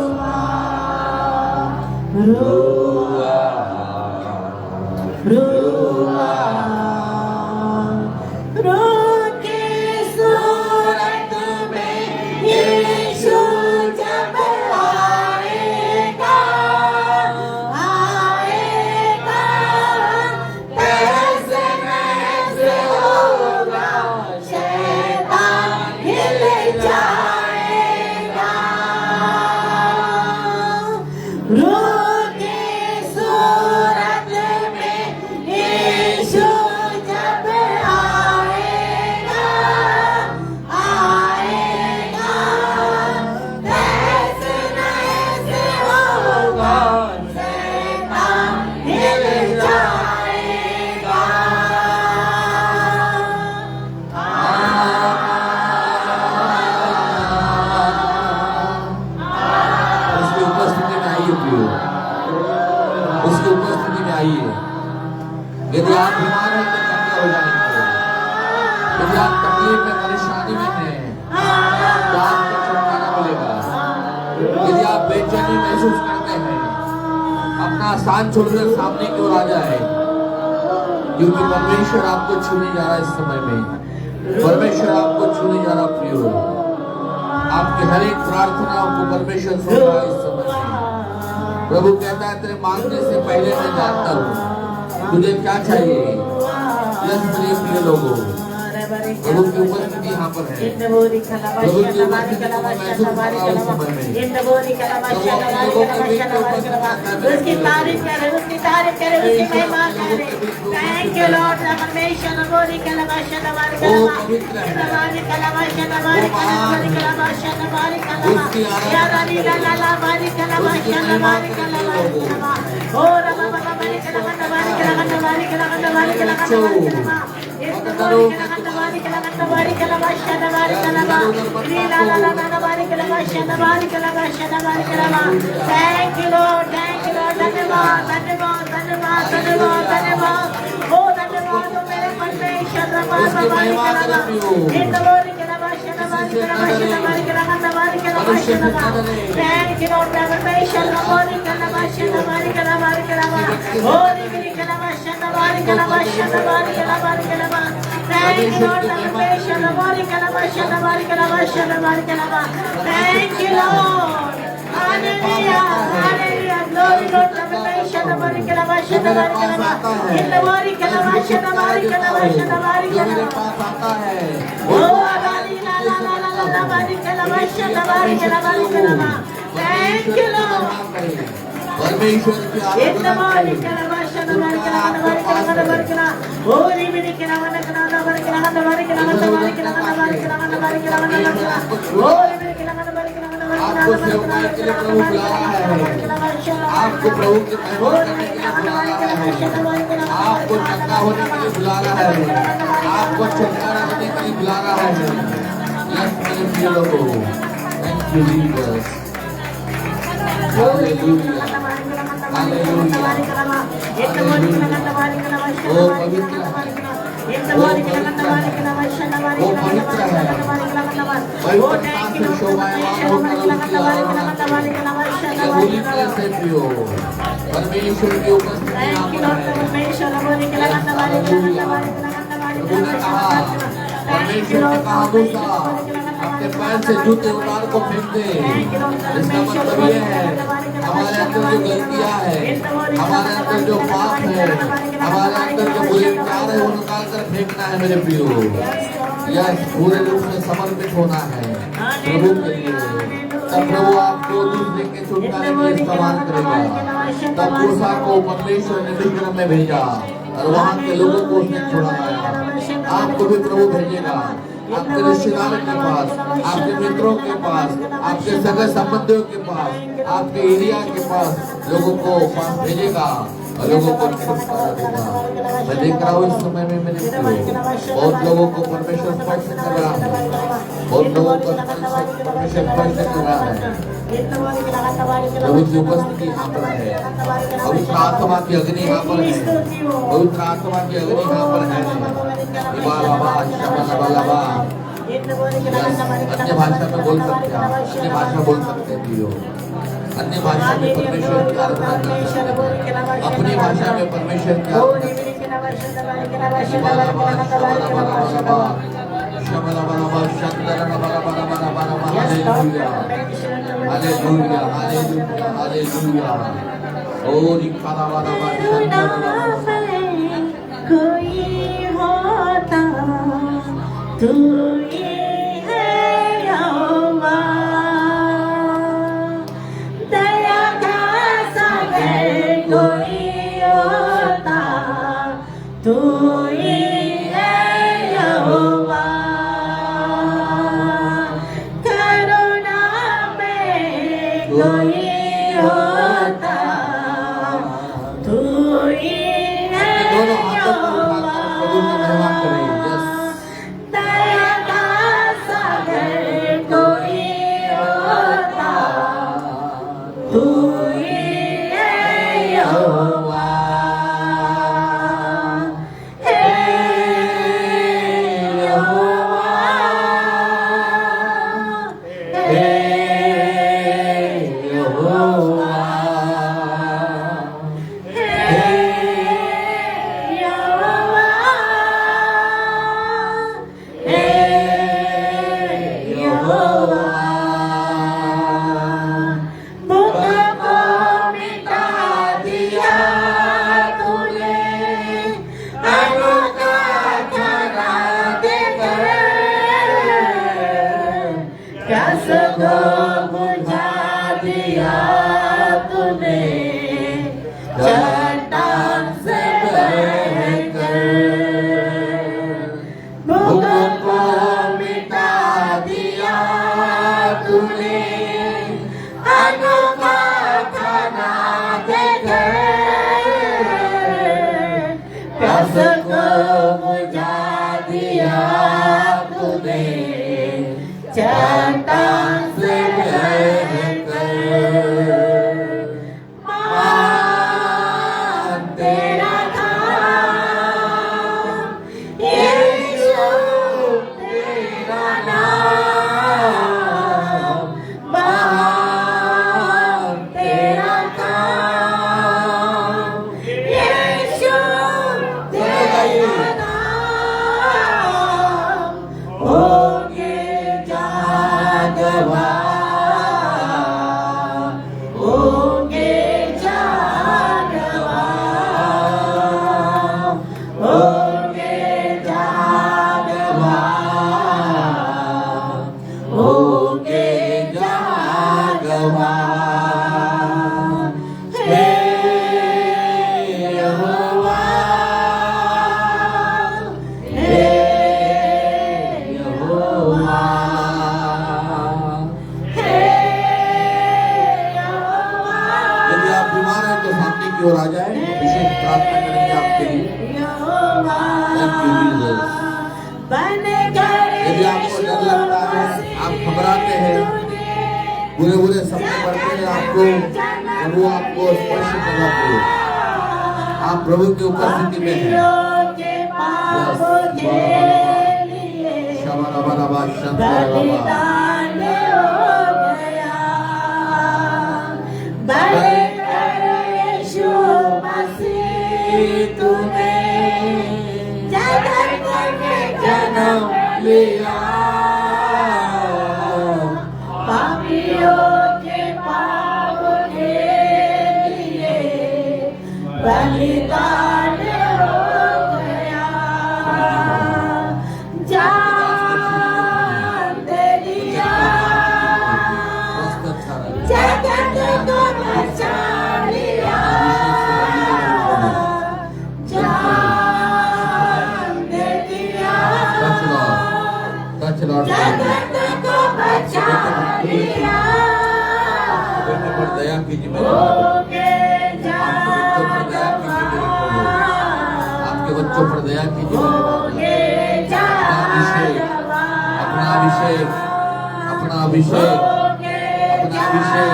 उसकी उपस्थिति में आइए। यदि आप बीमार हैं तो चंगे हो जाएंगे। यदि आप तकलीफ में परेशानी में हैं तो आपको छुटकारा मिलेगा। यदि आप बेचैनी महसूस करते हैं, अपना स्थान छोड़कर सामने की ओर आ जाए, क्योंकि परमेश्वर आपको छूने जा रहा है। इस समय में परमेश्वर आपको छूने जा रहा प्रियो। आपकी हर एक प्रार्थनाओं को परमेश्वर सुन रहा है। इस समय में प्रभु कहता है तेरे मांगने से पहले मैं जानता हूँ तुझे क्या चाहिए। यस मेरे प्रिय लोगों, प्रभु की उपस्थिति यहाँ पर है। प्रभु की उपस्थिति को महसूस कर रहा हूँ इस समय में। उसकी तारीफ करें, उसकी तारीफ करें, उसकी महिमा करें। थैंक यू लॉर्ड परमेश्वर। बोली कलमाशा हमारी कलमा, हमारी कलमाशा हमारी कलमाशा हमारी कलमा, यार अली ला ला ला हमारी कलमाशा हमारी कलमा। ओ रबा बाबा हमारी कलमा हमारी कलमा हमारी कलमा हमारी कलमा हमारी कलमा। Thank you Lord, thank you Lord. धन्यवाद धन्यवाद धन्यवाद धन्यवाद धन्यवाद। ओ धन्यवाद तो मेरे परमेश्वर Thank you Lord परमेश्वर हमारी कलमाशा हमारी कलमारी कलमा। ओ मेरी कलमाशा हमारी कलमाशा हमारी कलमारी कलमा। Thank you Lord परमेश्वर हमारी कलमाशा हमारी कलमाशा हमारी कलमा। Thank you Lord, hallelujah hallelujah, glory Lord परमेश्वर हमारी कलमाशा हमारी कलमा, हमारी कलमाशा हमारी कलमाशा हमारी कलमा। ओ हमारी ला ला ला ला ला हमारी कलमाशा हमारी कलमारी कलमा। Thank you Lord परमेश्वर की आराधना हमारी कलमाशा हमारी कलमा हमारी कलमा हमारी कलमा। ओ मेरी कलमा हमारी कलमा हमारी कलमा हमारी कलमा हमारी कलमा हमारी कलमा हमारी कलमा। ओ मेरी कलमा हमारी कलमा आपको सेवकाई के लिए प्रभु बुला रहा है। आपको प्रभु की महिमा करने के लिए बुला रहा है। आपको चंगा होने के लिए बुला रहा है। आपको छुटकारा देने के लिए बुला रहा है। यस मेरे प्रिय लोगों, thank you Jesus. Hallelujah hallelujah. ओ पवित्र है, वो पवित्र है, पवित्रता से शोभायमान होकर उसकी आराधना करें। होलीनेस है प्रियो, परमेश्वर की उपस्थिति यहाँ पर है। प्रभु ने कहा, परमेश्वर ने कहा मूसा अपने पैर से जूते उतार को फेंक दे। इसका मतलब ये है हमारे अंदर जो गलतियां है, हमारे अंदर जो पाप है, हमारे अंदर जो बुरे विचार है, वो निकाल कर फेंकना है मेरे प्रियो। यह पूरे रूप में समर्पित होना है प्रभु के लिए। तब प्रभु आपको दूसरे के छुटकारे में इस्तेमाल करेगा। तब मूसा को परमेश्वर ने मिस्र में भेजा और वहां के लोगों को उसने छुड़ाया। आपको भी प्रभु भेजेगा आपके रिश्तेदारों के पास, आपके मित्रों के पास, आपके सगे संबंधियों के पास, आपके एरिया के पास लोगों को पास भेजेगा। और लोगों को छुटकारा देगा। मैं देख रहा हूँ इस समय में मेरे बहुत लोगों को परमेश्वर स्पर्श कर रहा है, बहुत लोगों को परमेश्वर स्पर्श कर रहा है। प्रभु की उपस्थिति यहाँ पर है, पवित्र आत्मा की अग्नि यहाँ पर है, पवित्र आत्मा की अग्नि यहाँ पर है। अन्य भाषा में बोल सकते हैं, अन्य भाषा बोल सकते हैं प्रियो, अन्य भाषा में परमेश्वर की आराधना कर सकते हैं, अपनी भाषा में परमेश्वर की आराधना कर सकते तू ही है यहोवा, दया का सागर कोई होता, तू ही है यहोवा, करुणा में कोई होता, तू ही है यहोवा, दया का सागर कोई होता, तू ही है यहोवा, हे यहोवा, हे यहोवा, हे यहोवा, हे यहोवा, भूख को मिटा दिया तूने, अनोखा खाना देकर, प्यास को बुझा दिया तूने, चट्टान से बहकर, भूख को मिटा दिया तूने, अनोखा खाना देकर, प्यास को बुझा दिया तूने, चट्टान से बहकर, मान तेरा नाम, यीशु तेरा नाम, मान तेरा नाम, यीशु तेरा नाम, होके जागवा, होके जागवा, होके जागवा, होके जागवा, हे यहोवा, हे यहोवा, हे यहोवा, यदि आप बीमार हैं तो सामने की ओर आ जाए, विशेष प्रार्थना करेंगे आपके लिए। यहोवा, Thank you, Jesus. यदि आपको डर लगता है, आप घबराते हैं, बुरे बुरे सपने पड़ते हैं आपको, प्रभु आपको स्पर्श कर रहा है, आप प्रभु की उपस्थिति में हैं। शबरबरबा शंतरबा, जन्म लिया, पापियों के पाप के लिए बलिदान हो गया, जान दे दिया, जगत को बचा लिया, जान दे दिया, Touch Lord. जगत को बचा लिया, बेटे पर दया कीजिए मेरे होके आप बच्चों पर दया कीजिए। बच्चों पर दया कीजिए मेरे राजा। अपना अभिषेक, अपना अभिषेक, अपना अभिषेक,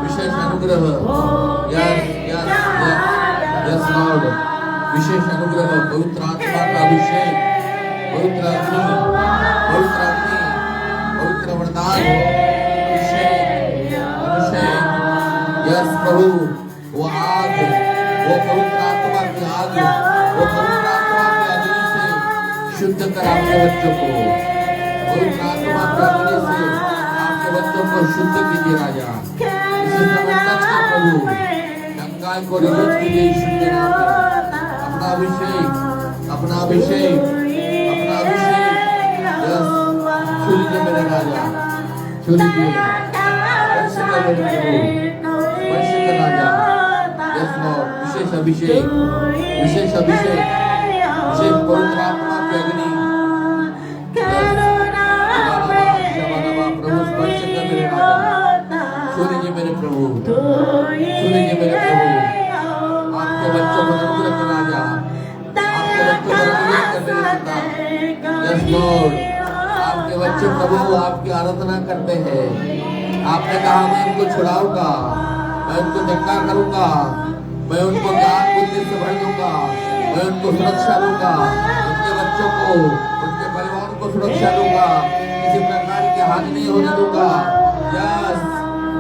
विशेष अनुग्रह, यस यस यस लॉर्ड, विशेष अनुग्रह, पवित्र आत्मा का अभिषेक, पवित्र अग्नि, पवित्र अग्नि, पवित्र वरदान, अभिषेक, अभिषेक, यस प्रभु, वो आग, वो पवित्र आत्मा की आग, वो पवित्र आत्मा की अग्नि से शुद्ध कर आपके बच्चों को, पवित्र आत्मा की अग्नि से आपके बच्चों को शुद्ध कीजिए राजा। इसी समय टच कर प्रभु, शंकाएं को रिलीज कीजिए यीशु के नाम में। अपना अभिषेक, अपना अभिषेक, अपना अभिषेक, यस, छू लीजिए मेरे राजा, छू लीजिए, स्पर्श कर मेरे प्रभु, स्पर्श कर राजा, यस लॉर्ड, विशेष अभिषेक, विशेष अभिषेक, विशेष पवित्र आत्मा की अग्नि, प्रभु स्पर्श कर मेरे राजा, छू लीजिए मेरे प्रभु, छू लीजिए मेरे प्रभु, आपके बच्चों को अनुग्रह कर राजा, आपके बच्चों को अनुग्रह कर मेरे पिता, यस लॉर्ड, आपके बच्चे प्रभु आपकी आराधना करते हैं। आपने कहा मैं उनको छुड़ाऊंगा, मैं उनको धक्का करूंगा, मैं उनको ज्ञान बुद्धि से भर दूंगा, मैं उनको सुरक्षा दूंगा, उनके बच्चों को, उनके परिवार को सुरक्षा दूंगा, किसी प्रकार की हानि नहीं होने दूंगा। यस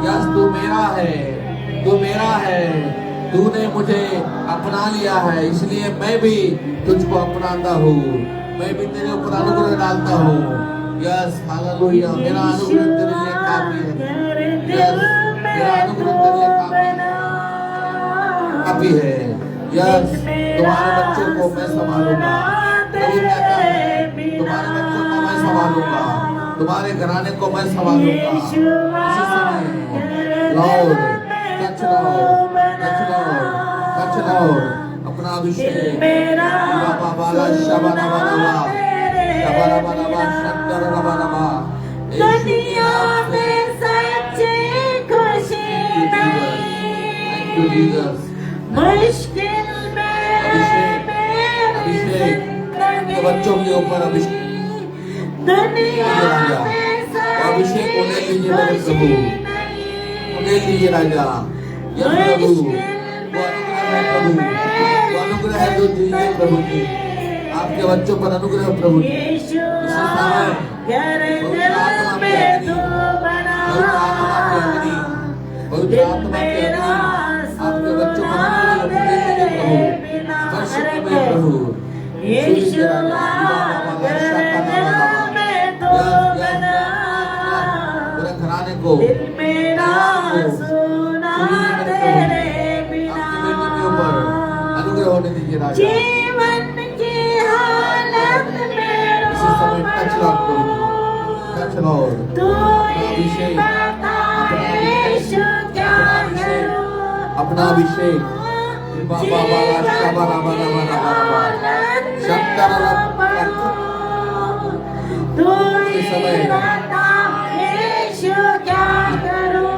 यस, तू मेरा है, तू मेरा है, तूने मुझे अपना लिया है, इसलिए मैं भी तुझको अपनाता हूँ, मैं भी तेरे ऊपर अनुग्रह डालता हूँ। यस हालेलुया, मेरा अनुग्रह तेरे लिए काफी है। यस, मेरा अनुग्रह तेरे लिए काफी है। यस, तुम्हारे बच्चों को मैं संभालूंगा, प्रभु कहता है, तुम्हारे बच्चों को मैं संभालूंगा, तुम्हारे घराने को मैं संभालूंगा। इसी समय Lord, touch Lord, touch Lord, touch Lord, अपना अभिषेक, बाबा बाला शबाना बाला, शबाना बाला, शंकर बाला, दुनिया में सच्ची खुशी नहीं, थैंक यू जीसस। मुश्किल में अभिषेक के बच्चों के ऊपर अभिषेक, दुनिया राजा, में अभिषेक को ले लीजिए मेरे प्रभु, ले लीजिए राजा। यह प्रभु वो अनुग्रह है, प्रभु वो अनुग्रह है जो दीजिए प्रभु जी, आपके बच्चों पर अनुग्रह प्रभु जी। इसी समय पवित्र आत्मा की अग्नि, पवित्र आत्मा की अग्नि, पवित्र आत्मा की अग्नि आपके बच्चों पर अनुग्रह ले लीजिए प्रभु, स्पर्श कीजिए प्रभु, छू लीजिए पूरे घराने को, अनुग्रह होने दीजिए राजा। जीवन की हालत में इसी समय टच लॉर्ड प्रभु, टच लॉर्ड, तू अभिषेक, यीशु क्या करूं, अपना अभिषेक, बाबा बाला शबाना बाला, शंकर तू इसी समय यीशु क्या करूं,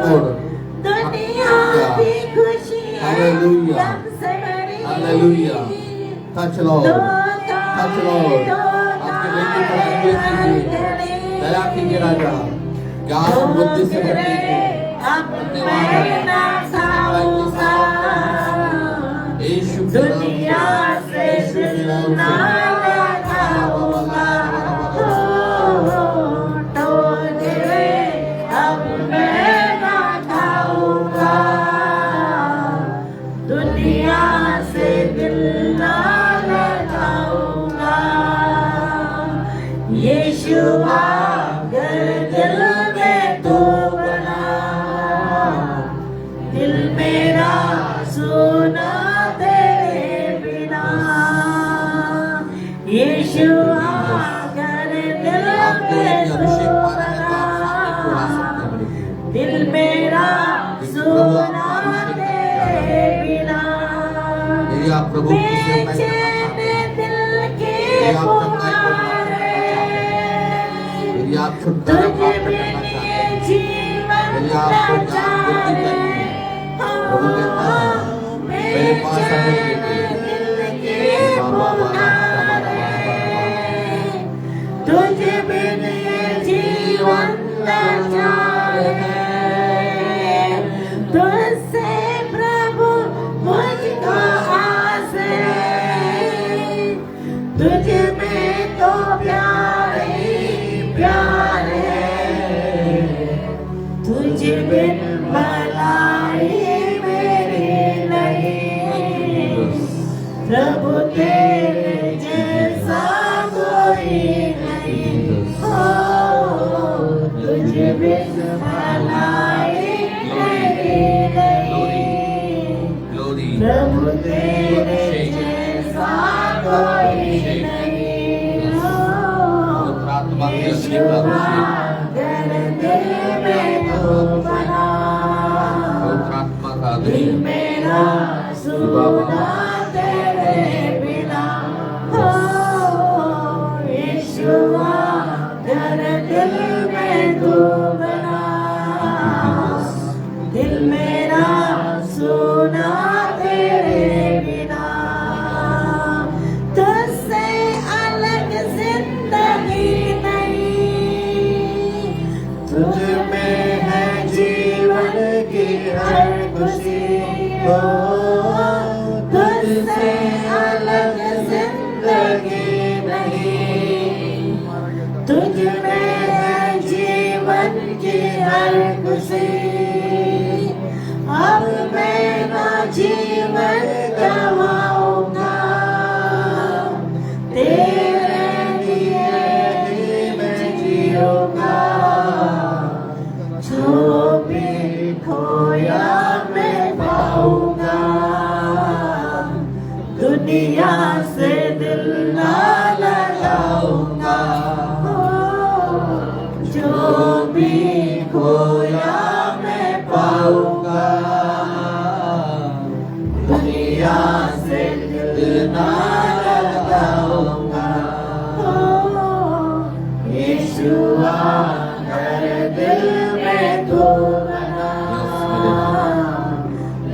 लॉर्ड, दुनिया की खुशी hallelujah, hallelujah, touch Lord, touch Lord, आपके बेटे पर अनुग्रह कीजिए, दया कीजिए राजा, ज्ञान और बुद्धि से भर दीजिए। धन्यवाद है, यीशु के नाम से, यीशु के नाम दिल मेरा सुना तेरे बिना, यदि आप प्रभु की सेवा दिल के पुकारे, यदि आप छुटकारा प्राप्त करना चाहते हैं, यदि आपको ज्ञान बुद्धि चाहिए, प्रभु कहता है मेरे पास प्रभु तेरे जैसा कोई नहीं हो। पवित्र आत्मा के अग्नि का अभिषेक, दिल में तू बना, पवित्र आत्मा का दिल अग्नि मेरा सुना तेरे बिना हो। यीशुआ तेरे दिल में तू बना, दिल मेरा सुना तेरे बिना। तुझसे अलग जिंदगी नहीं, तुझ में है जीवन की हर खुशी हो। तुझसे अलग जिंदगी नहीं, तुझ में है जीवन की हर खुशी। अब मैं ना जीवन गवाऊंगा, तेरे लिए ही मैं जीऊंगा। जो भी खोया मैं पाऊंगा, दुनिया से दिल ना लगाऊंगा। जो भी खोया मैं पाऊंगा, दुनिया से दिल ना लगाऊंगा। यीशुआ मेरे दिल में तू बना,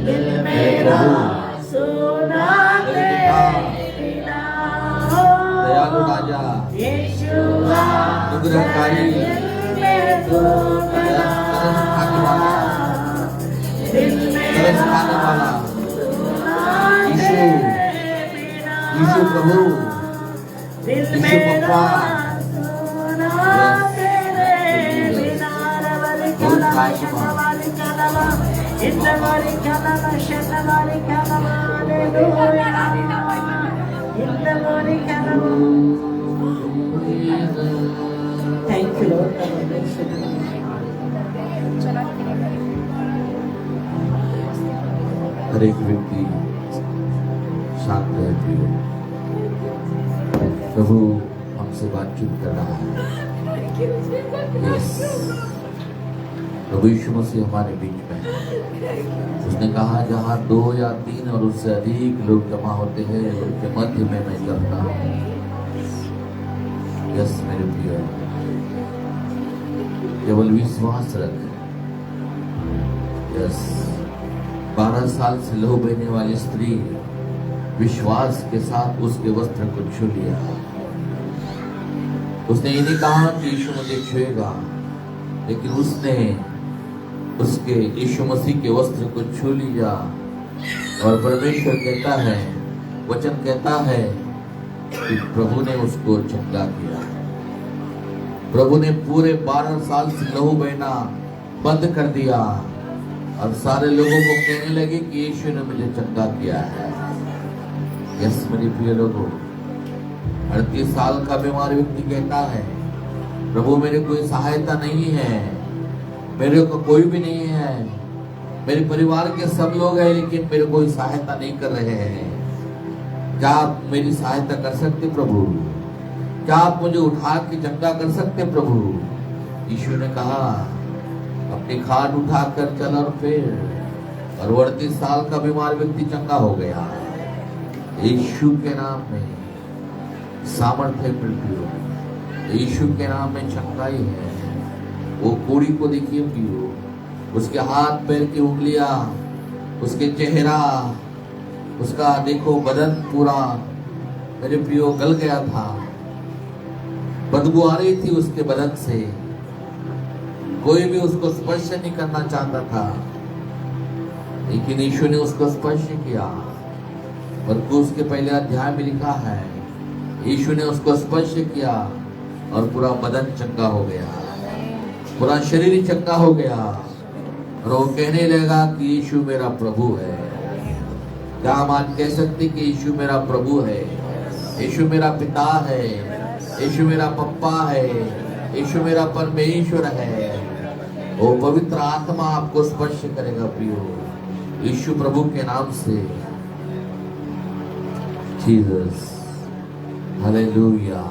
दिल मेरा सुना तेरे बिना हो। दयालु राजा, यीशुआ अनुग्रहकारी, दिल में तू बना, दिल तरस खाने वाला यीशु, यीशु प्रभु, दिल यीशु मेरा पप्पा, सुना तेरे बिना। रवली कलमा शतवाली कलमा, इतवाली कलमा शतवाली कलमा, हालेलुया, इतवाली कलमा। Thank you Lord. हर एक व्यक्ति शांत रहती है। प्रभु हमसे बातचीत कर रहा है। यस, प्रभु यीशु मसीह हमारे बीच में है। उसने कहा जहाँ 2 या 3 और उससे अधिक लोग जमा होते हैं, उनके मध्य में मैं करता हूँ। यस मेरे प्रिय, केवल विश्वास रख। यस, 12 साल से लहू बहने वाली स्त्री विश्वास के साथ उसके वस्त्र को छू लिया। उसने ये नहीं कहा कि यीशु मुझे छुएगा, लेकिन उसने उसके यीशु मसीह के वस्त्र को छू लिया। और परमेश्वर कहता है, वचन कहता है कि प्रभु ने उसको चंगा किया। प्रभु ने पूरे 12 साल से लहू बहना बंद कर दिया और सारे लोगों को कहने लगे कि यीशु ने मुझे चंगा किया है। यस मेरे प्रिय लोगों, 38 साल का बीमार व्यक्ति कहता है, प्रभु मेरे कोई सहायता नहीं है, मेरे को कोई भी नहीं है, मेरे परिवार के सब लोग हैं लेकिन मेरे कोई सहायता नहीं कर रहे हैं। क्या आप मेरी सहायता कर सकते प्रभु? क्या आप मुझे उठा के चंगा कर सकते प्रभु? यीशु ने कहा, अपनी खाट उठाकर चल और फिर। और 38 साल का बीमार व्यक्ति चंगा हो गया। यीशु के नाम में सामर्थ्य मृत्यु, यीशु के नाम में चंगाई है। वो कोड़ी को देखिए पियो, उसके हाथ पैर की उंगलियां, उसके चेहरा, उसका देखो बदन पूरा मेरे प्रियो गल गया था। बदबू आ रही थी उसके बदन से, कोई भी उसको स्पर्श नहीं करना चाहता था, लेकिन यीशु ने उसको स्पर्श किया। बल्कि उसके पहले अध्याय में लिखा है, यीशु ने उसको स्पर्श किया और पूरा बदन चंगा हो गया, पूरा शरीर चंगा हो गया। और वो कहने लगा कि यीशु मेरा प्रभु है। क्या हम आज कह सकते कि यीशु मेरा प्रभु है, यीशु मेरा पिता है, यीशु मेरा पप्पा है, यीशु मेरा परमेश्वर है। वो पवित्र आत्मा आपको स्पर्श करेगा प्रियो, यीशु प्रभु के नाम से जीसस, हालेलुया।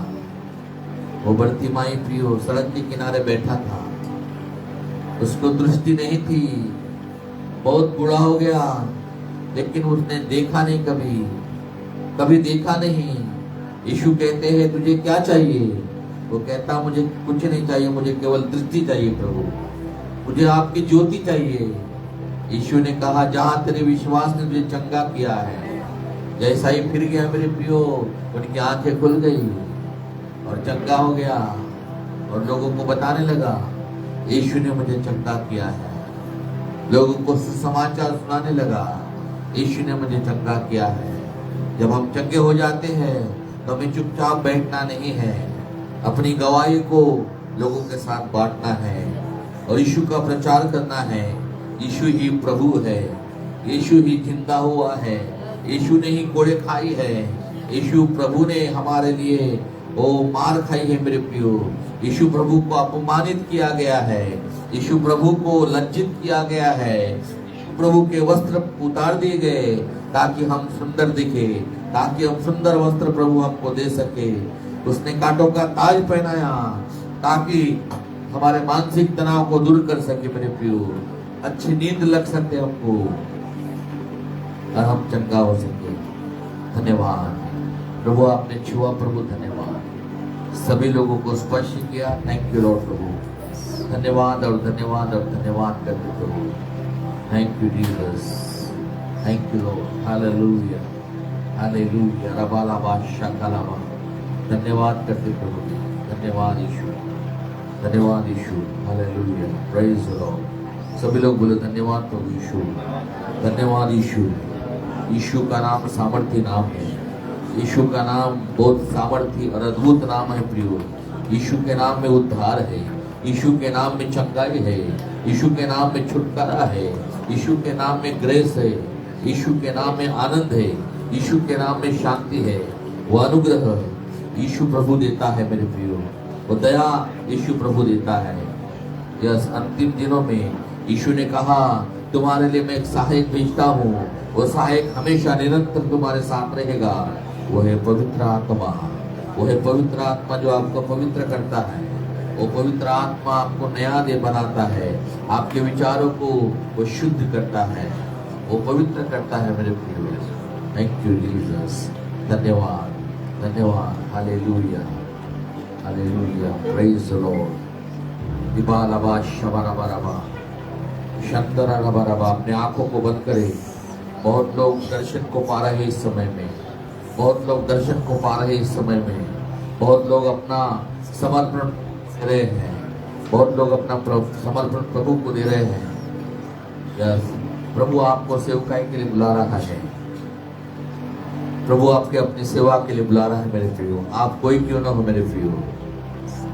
वो बर्तिमाई प्रियो सड़क के किनारे बैठा था, उसको दृष्टि नहीं थी, बहुत बूढ़ा हो गया, लेकिन उसने देखा नहीं, कभी देखा नहीं। यीशु कहते हैं तुझे क्या चाहिए? वो कहता मुझे कुछ नहीं चाहिए, मुझे केवल दृष्टि चाहिए प्रभु, मुझे आपकी ज्योति चाहिए। यीशु ने कहा जहां तेरे विश्वास ने तुझे चंगा किया है, जैसा ही फिर गया मेरे प्रियो, उनकी आंखें खुल गई और चंगा हो गया और लोगों को बताने लगा यीशु ने मुझे चंगा किया है। लोगों को सुसमाचार सुनाने लगा, यीशु ने मुझे चंगा किया है। जब हम चंगे हो जाते हैं तो हमें चुपचाप बैठना नहीं है, अपनी गवाही को लोगों के साथ बांटना है और यीशु का प्रचार करना है। यीशु ही प्रभु है, यीशु ही जिंदा हुआ है, यीशु ने ही कोड़े खाई है, यीशु प्रभु ने हमारे लिए वो मार खाई है मेरे प्रियो। यीशु प्रभु को अपमानित किया गया है, यीशु प्रभु को लज्जित किया गया है, यीशु प्रभु के वस्त्र उतार दिए गए ताकि हम सुंदर दिखे, ताकि हम सुंदर वस्त्र प्रभु हमको दे सके। उसने कांटों का ताज पहनाया ताकि हमारे मानसिक तनाव को दूर कर सके मेरे प्रियो, अच्छी नींद लग सके हमको और हम चंगा हो सके। धन्यवाद प्रभु, आपने छुआ प्रभु, धन्यवाद। सभी लोगों को स्पर्श किया, थैंक यू लॉर्ड प्रभु। धन्यवाद और धन्यवाद और धन्यवाद करते प्रभु, thank you Jesus, thank you Lord, hallelujah hallelujah, रबाला बादशाह, धन्यवाद करते प्रभु, धन्यवाद यीशु, धन्यवाद यीशु, हालेलुया, प्रेज द लॉर्ड। सभी लोग बोले धन्यवाद प्रभु यीशु, धन्यवाद यीशु। यीशु का नाम सामर्थी नाम है, यीशु का नाम बहुत सामर्थी और अद्भुत नाम है प्रियो। यीशु के नाम में उद्धार है, यीशु के नाम में चंगाई है, यीशु के नाम में छुटकारा है, यीशु के नाम में ग्रेस है, यीशु के नाम में आनंद है, यीशु के नाम में शांति है, वो अनुग्रह यीशु प्रभु देता है मेरे प्रियो, वो दया यीशु प्रभु देता है। यस, अंतिम दिनों में यीशु ने कहा तुम्हारे लिए मैं एक सहायक भेजता हूँ, वो सहायक हमेशा निरंतर तुम्हारे साथ रहेगा, वो है पवित्र आत्मा। वो है पवित्र आत्मा जो आपको पवित्र करता है, वो पवित्र आत्मा आपको नया दे बनाता है, आपके विचारों को वो शुद्ध करता है, वो पवित्र करता है मेरे प्रियो। थैंक यू जीसस, धन्यवाद धन्यवाद, hallelujah hallelujah, praise the Lord. दिबालाबा शबराबराबा शंदराबराबा, अपने आंखों को बंद करें। बहुत लोग दर्शन को पा रहे हैं इस समय में, बहुत लोग दर्शन को पा रहे हैं इस समय में, बहुत लोग अपना समर्पण दे रहे हैं, बहुत लोग अपना समर्पण प्रभु को दे रहे हैं। यस, प्रभु आपको सेवकाई के लिए बुला रहा है, प्रभु आपके अपनी सेवा के लिए बुला रहा है मेरे प्रियो। आप कोई क्यों ना हो मेरे प्रियो,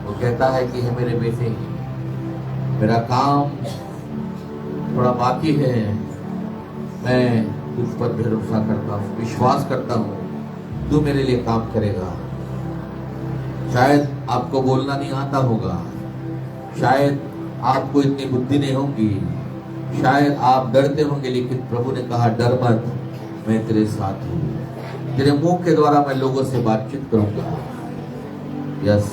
वो कहता है कि हे मेरे बेटे, मेरा काम थोड़ा बाकी है, मैं तुझ पर भरोसा करता हूँ, विश्वास करता हूँ, तू मेरे लिए काम करेगा। शायद आपको बोलना नहीं आता होगा, शायद आपको इतनी बुद्धि नहीं होगी, शायद आप डरते होंगे, लेकिन प्रभु ने कहा डर मत, मैं तेरे साथ हूँ, तेरे मुंह के द्वारा मैं लोगों से बातचीत करूंगा। यस,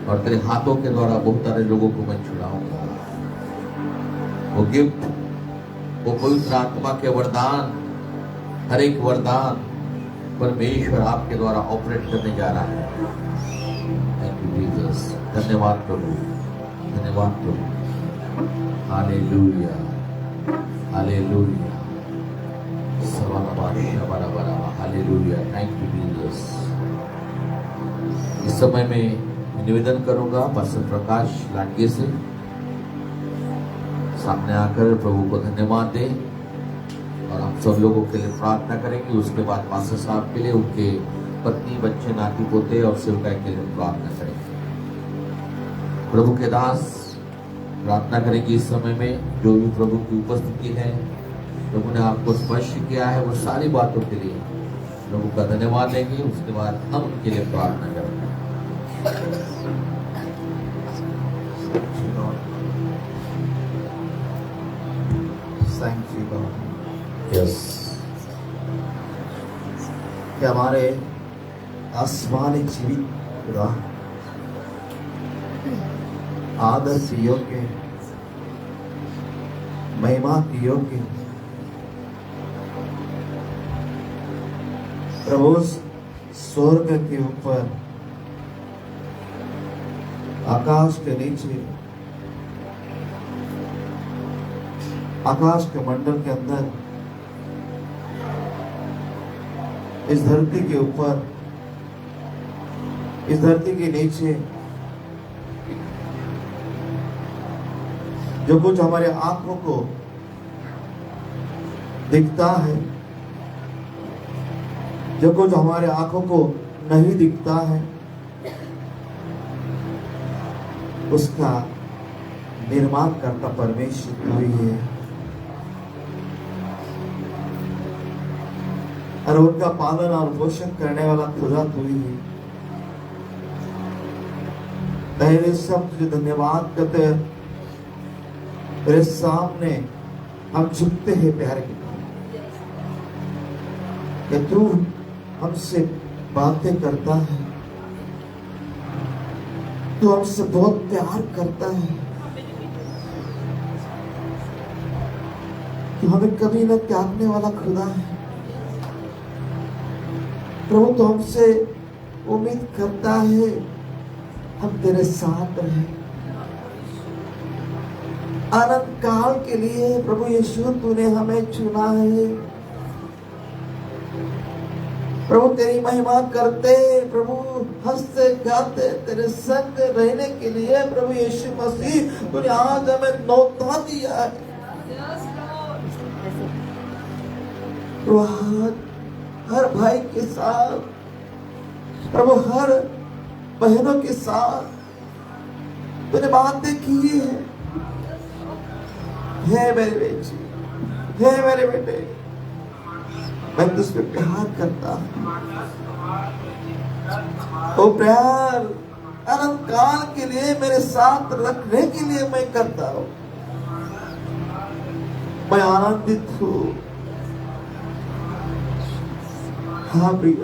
और तेरे हाथों के द्वारा बहुत सारे लोगों को मैं छुड़ाऊंगा। वो गिफ्ट, वो पवित्र आत्मा के वरदान, हर एक वरदान परमेश्वर आपके द्वारा ऑपरेट करने जा रहा है। थैंक यू जीसस, धन्यवाद प्रभु, धन्यवाद प्रभु, hallelujah hallelujah, hallelujah, thank you Jesus. इस समय में निवेदन करूंगा पास्टर प्रकाश लाडगे से सामने आकर प्रभु को धन्यवाद दें और हम सब लोगों के लिए प्रार्थना करेंगे। उसके बाद पास्टर साहब के लिए, उनके पत्नी, बच्चे, नाती पोते और सेवकाई के लिए प्रार्थना करेंगे। प्रभु के दास प्रार्थना करेंगे इस समय में, जो भी प्रभु की उपस्थिति है, प्रभु ने आपको स्पर्श किया है, वो सारी बातों के लिए प्रभु का धन्यवाद देंगे। उसके बाद हम उनके लिए प्रार्थना करेंगे। Thank you, Lord. यस, कि हमारे आसमानी जीवित खुदा आदर के योग्य, महिमा के योग्य प्रभु स्वर्ग के ऊपर, आकाश के नीचे, आकाश के मंडल के अंदर, इस धरती के ऊपर, इस धरती के नीचे, जो कुछ हमारे आंखों को दिखता है, जो कुछ हमारे आंखों को नहीं दिखता है, उसका निर्माण करता परमेश्वर तू ही है, और उनका पालन और पोषण करने वाला खुदा तू ही है। तेरे सब तुझे धन्यवाद करते हैं, तेरे सामने हम झुकते हैं प्यारे कि तू हमसे बातें करता है, तू हमसे बहुत प्यार करता है, तू हमें कभी न त्यागने वाला खुदा है प्रभु। तो हमसे उम्मीद करता है हम तेरे साथ रहे अनंत काल के लिए। प्रभु यीशु तूने हमें चुना है प्रभु, तेरी महिमा करते प्रभु, हंसते गाते तेरे संग रहने के लिए प्रभु यीशु मसीह तूने आज हमें न्योता दिया है प्रभु। हर भाई के साथ प्रभु, हर बहनों के साथ तूने बातें की है। हे मेरे बेटी, हे मेरे बेटे, मैं तुझ पे प्यार करता हूं। ओ प्यार अनंत काल के लिए मेरे साथ रखने के लिए मैं करता हूं। मैं आनंदित हूं। हाँ प्रिय,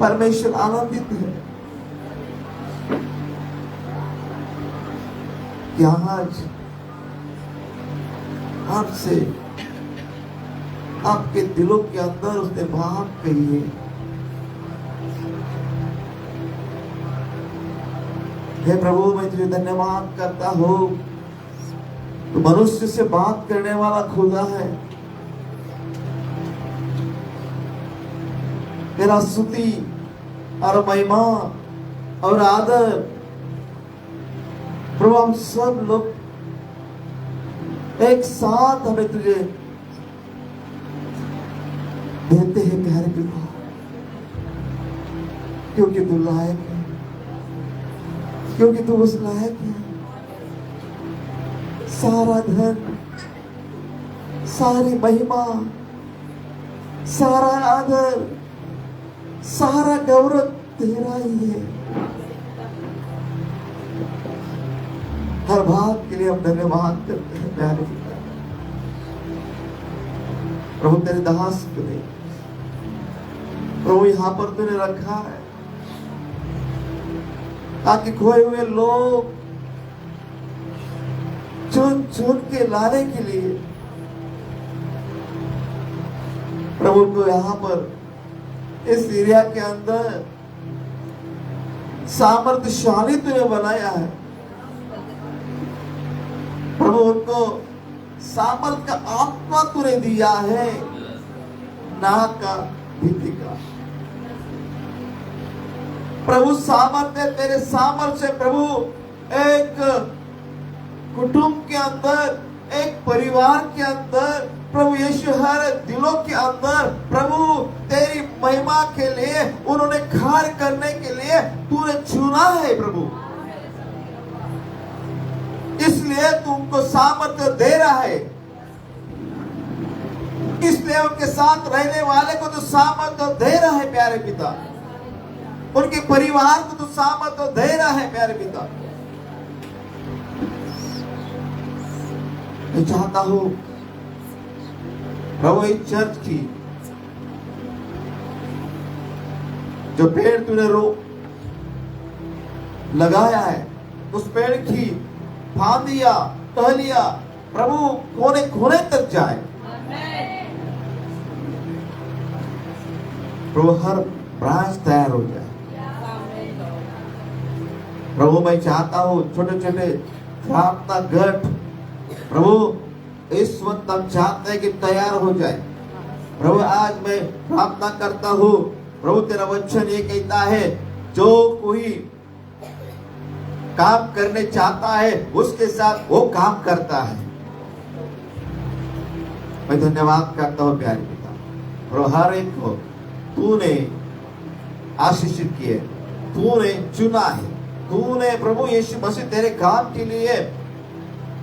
परमेश्वर आनंदित है कि आज आपसे, आपके दिलों के अंदर उसने बात कही है। हे प्रभु, मैं तुझे धन्यवाद करता हूं। तो मनुष्य से बात करने वाला खुदा है। तेरा स्तुति और महिमा और आदर प्रभु हम सब लोग एक साथ हमें तुझे देते हैं प्यारे पिता, क्योंकि तू लायक है, क्योंकि तू उस लायक है। सारा धन, सारी महिमा, सारा आदर, सारा गौरव तेरा ही है। हर बात के लिए हम धन्यवाद करते हैं प्यारे पिता। प्रभु तेरे दास को दे प्रभु, यहां पर तूने रखा है ताकि खोए हुए लोग चुन चुन के लाने के लिए प्रभु को यहां पर इस एरिया के अंदर सामर्थ्यशाली तूने बनाया है प्रभु। उनको सामर्थ का आत्मा तूने दिया है, ना का भीति का प्रभु। सामर्थ्य तेरे सामर्थ्य प्रभु, एक कुटुंब के अंदर, एक परिवार के अंदर प्रभु यीशु, हर दिलों के अंदर प्रभु तेरी महिमा के लिए उन्होंने कार्य करने के लिए तूने चुना है प्रभु। इसलिए तुमको सामर्थ्य दे रहा है, इसलिए उनके साथ रहने वाले को तो सामर्थ्य दे रहा है प्यारे पिता, उनके परिवार को तो सामर्थ्य दे रहा है प्यारे पिता। मैं चाहता हूं प्रभु इस चर्च की जो पेड़ तूने लगाया है, उस पेड़ की फांदियां टहलियां प्रभु कोने कोने तक जाए। प्रभु हर ब्रांच तैयार हो जाए। प्रभु मैं चाहता हूं छोटे छोटे प्रार्थना गठ प्रभु इस वक्त हम चाहते हैं कि तैयार हो जाए। प्रभु आज मैं प्रार्थना करता हूं, प्रभु तेरा वचन ये कहता है जो कोई काम करने चाहता है उसके साथ वो काम करता है। मैं धन्यवाद करता हूं प्यारे पिता, और हर एक को तूने आशीषित किए, तूने चुना है, तूने प्रभु यीशु मसीह तेरे काम के लिए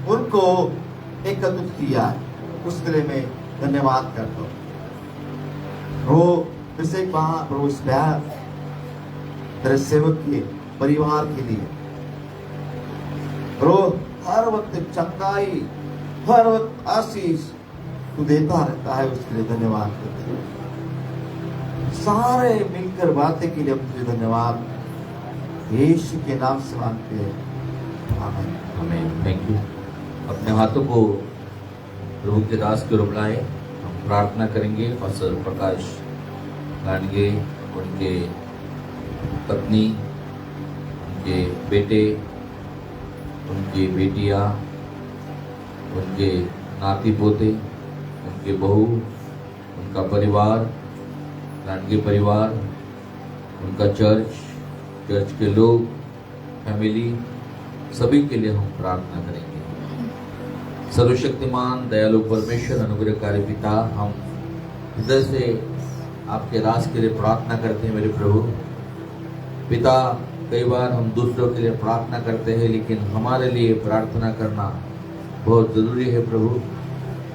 उनको एकत्रित किया है, उसके लिए मैं धन्यवाद करता हूं। प्रभु फिर से प्रभु इस प्यार तेरे सेवक के परिवार के लिए प्रभु हर वक्त चंगाई, हर वक्त आशीष तू देता रहता है, उसके लिए धन्यवाद करते हैं। सारे मिलकर बातें के लिए तुझे धन्यवाद यीशु के नाम से मांगते हैं, आमीन। आमीन। Thank you. अपने हाथों को प्रभु के दास की ओर बढ़ाएं। हम प्रार्थना करेंगे। पास्टर प्रकाश लांडगे, उनके पत्नी, उनके बेटे, उनकी बेटियां, उनके नाती पोते, उनके बहू, उनका परिवार, लांडगे परिवार, उनका चर्च के लोग, फैमिली, सभी के लिए हम प्रार्थना करेंगे। सर्वशक्तिमान दयालु परमेश्वर अनुग्रहकारी पिता, हम हृदय से आपके दास के लिए प्रार्थना करते हैं। मेरे प्रभु पिता, कई बार हम दूसरों के लिए प्रार्थना करते हैं, लेकिन हमारे लिए प्रार्थना करना बहुत ज़रूरी है। प्रभु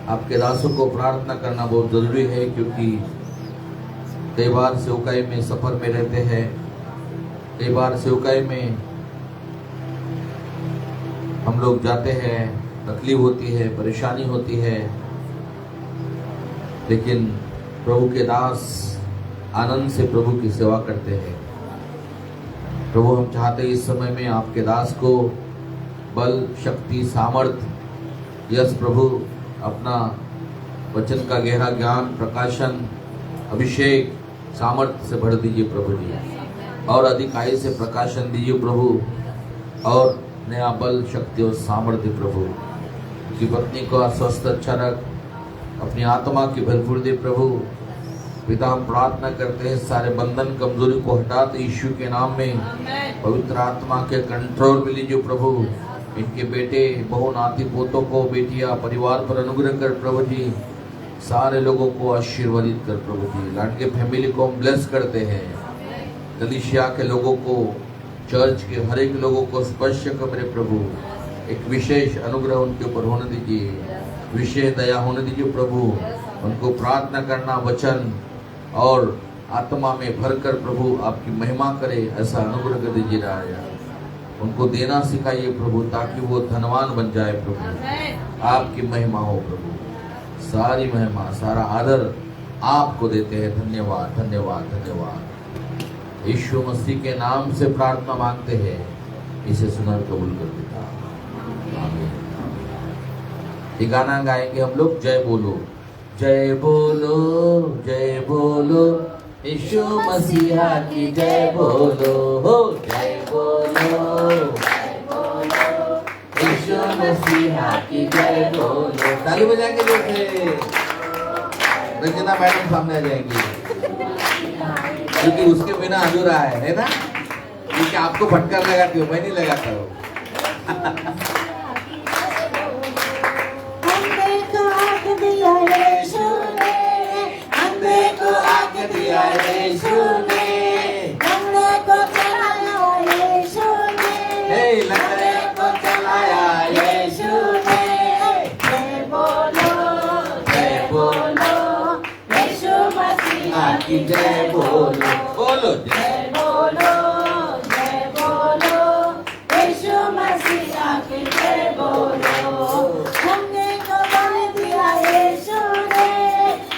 आपके दासों को प्रार्थना करना बहुत ज़रूरी है, क्योंकि कई बार सेवकाई में सफ़र में रहते हैं, कई बार सेवकाई में हम लोग जाते हैं, तकलीफ होती है, परेशानी होती है, लेकिन प्रभु के दास आनंद से प्रभु की सेवा करते हैं। प्रभु हम चाहते हैं इस समय में आपके दास को बल, शक्ति, सामर्थ, यस प्रभु अपना वचन का गहरा ज्ञान, प्रकाशन, अभिषेक, सामर्थ से भर दीजिए प्रभु जी, और अधिक आयु से प्रकाशन दीजिए प्रभु, और नया बल, शक्ति और सामर्थ्य प्रभु। की पत्नी को अस्वस्थ अच्छा रख, अपनी आत्मा की भरपूर दे प्रभु। पिता हम प्रार्थना करते हैं, सारे बंधन कमजोरी को हटाते यीशु के नाम में। पवित्र आत्मा के कंट्रोल में लीजिए प्रभु। इनके बेटे, बहू, नाती पोतों को, बेटियां, परिवार पर अनुग्रह कर प्रभु जी। सारे लोगों को आशीर्वादित कर प्रभु जी। लाडके फैमिली को हम ब्लेस करते हैं। गलीशिया के लोगों को, चर्च के हर एक लोगों को स्पर्श कर मेरे प्रभु। एक विशेष अनुग्रह उनके ऊपर होने दीजिए, विशेष दया होने दीजिए प्रभु। उनको प्रार्थना करना, वचन और आत्मा में भरकर प्रभु आपकी महिमा करे, ऐसा अनुग्रह कर दीजिए राजा। उनको देना सिखाइए प्रभु, ताकि वो धनवान बन जाए प्रभु। आपकी महिमा हो प्रभु। सारी महिमा, सारा आदर आपको देते हैं। धन्यवाद, धन्यवाद, धन्यवाद। यीशु मसीह के नाम से प्रार्थना मांगते हैं, इसे सुनकर कबूल कर देता। आमीन। ये गाना गाएंगे हम लोग, जय बोलो, जय बोलो, जय बोलो, यीशु मसीहा की जय बोलो, हो जय बोलो, यीशु मसीहा की जय बोलो। ताली बजाएंगे जैसे। रंजना मैडम सामने आ जाएंगी, क्योंकि उसके बिना अधूरा है ना। क्योंकि आपको फटकार लगाती हूँ, मैं नहीं लगाता हूँ। दिया यीशु ने, लंगड़े को चलाया यीशु ने, लंगड़े को चलाया यीशु ने। जय बोलो, जय बोलो, यीशु मसीहा की जय बोलो, बोलो जय बोलो, जय बोलो, यीशु मसीहा की जय बोलो। लंगड़े को बल दिया यीशु ने,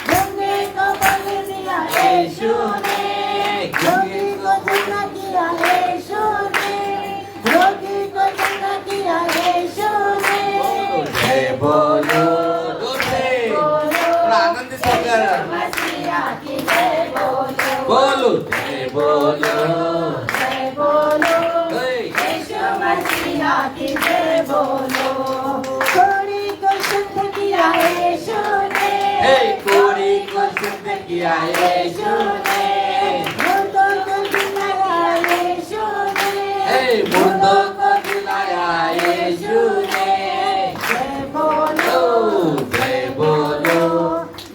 लंगड़े को बल दिया यीशु ने, मसीहा की जय बोलो बोलो जय बोलो जय बोलो हे। यीशु मसीहा की जय बोलो कोड़ी को शुद्ध किया यीशु ने हे कोड़ी को शुद्ध किया यीशु ने मुर्दों को जिलाया यीशु ने हे मुर्दों को दिलाया यीशु ने जय बोलो जय बोलो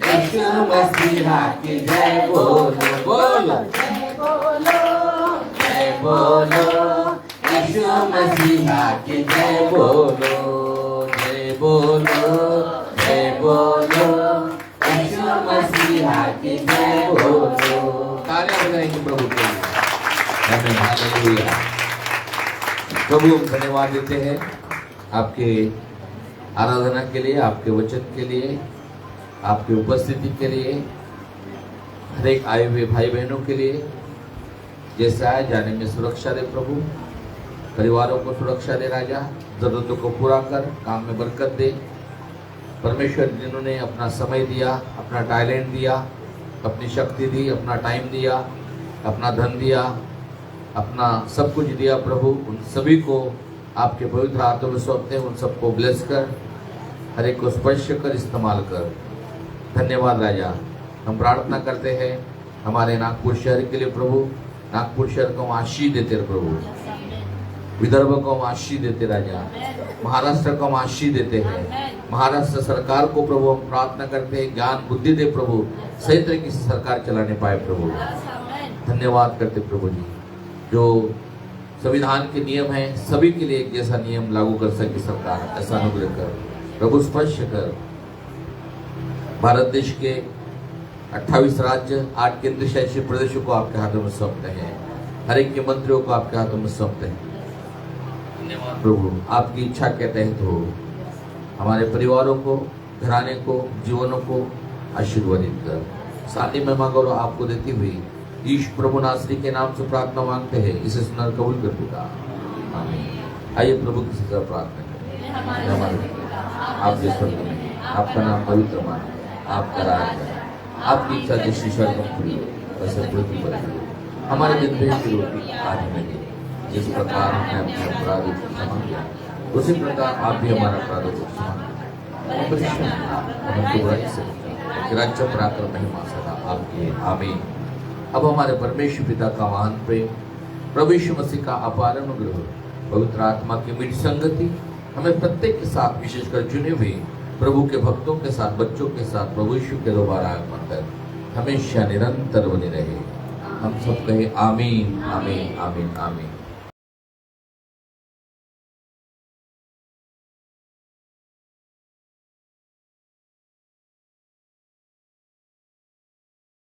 यीशु मसीहा की जय बोलो बोलो जय बोलो जय बोलो यीशु मसीहा की जय बोलो जय बोलो जय बोलो यीशु मसीहा की जय बोलो तालियां बजाएंगे प्रभु के लिए आमीन हालेलुया प्रभु हम धन्यवाद देते हैं आपके आराधना के लिए आपके वचन के लिए आपकी उपस्थिति के लिए हर एक आए हुए भाई बहनों के लिए जैसे आए जाने में सुरक्षा दे प्रभु परिवारों को सुरक्षा दे राजा जरूरतों को पूरा कर काम में बरकत दे परमेश्वर जिन्होंने अपना समय दिया अपना टैलेंट दिया अपनी शक्ति दी अपना टाइम दिया अपना धन दिया अपना सब कुछ दिया प्रभु उन सभी को आपके पवित्र हाथों में सौंपते हैं उन सबको ब्लेस कर हर एक को स्पर्श कर इस्तेमाल कर धन्यवाद राजा हम प्रार्थना करते हैं हमारे नागपुर शहर के लिए प्रभु नागपुर शहर को हम आशीष देते हैं प्रभु विदर्भ को हम आशीष देते राजा महाराष्ट्र को हम आशीष देते हैं महाराष्ट्र सरकार को प्रभु हम प्रार्थना करते हैं ज्ञान बुद्धि दे प्रभु सही तरीके से सरकार चलाने पाए प्रभु धन्यवाद करते प्रभु जी जो संविधान के नियम है सभी के लिए एक जैसा नियम लागू कर सके सरकार ऐसा अनुग्रह कर प्रभु स्पर्श कर भारत देश के 28 राज्य 8 केंद्र शासित प्रदेशों को आपके हाथों में सौंपते हैं हर एक के मंत्रियों को आपके हाथों में सौंपते हैं धन्यवाद प्रभु आपकी इच्छा के तहत हो हमारे परिवारों को घराने को जीवनों को आशीर्वादित कर साथ ही में मांगो आपको देती हुई ईश प्रभु नासरी के नाम से प्रार्थना मांगते हैं इसे सुनकर कबूल कर देगा आमीन आइए प्रभु की से प्रार्थना करें हमारे आपके स्वर्ग में आपका नाम पवित्र माना आपका राज है आपकी इच्छा जैसी स्वर्ग में पूरी हो वैसे पृथ्वी पर भी हो हमारे दिन भेद की रोटी आज हमें दे जिस प्रकार हमने अपने अपराधों को क्षमा किया उसी प्रकार आप भी हमारे अपराधों को क्षमा करें राज्य पराक्रम महिमा सदा आपकी आमीन अब हमारे परमेश्वर पिता का महान प्रेम प्रभु यीशु मसीह का अपार अनुग्रह पवित्र आत्मा की मीठी संगति हमें प्रत्येक के साथ विशेषकर चुने हुए प्रभु के भक्तों के साथ बच्चों के साथ प्रभु यीशु के दोबारा आगमन तक हमेशा निरंतर बने रहे हम सब कहे आमीन आमीन आमीन आमीन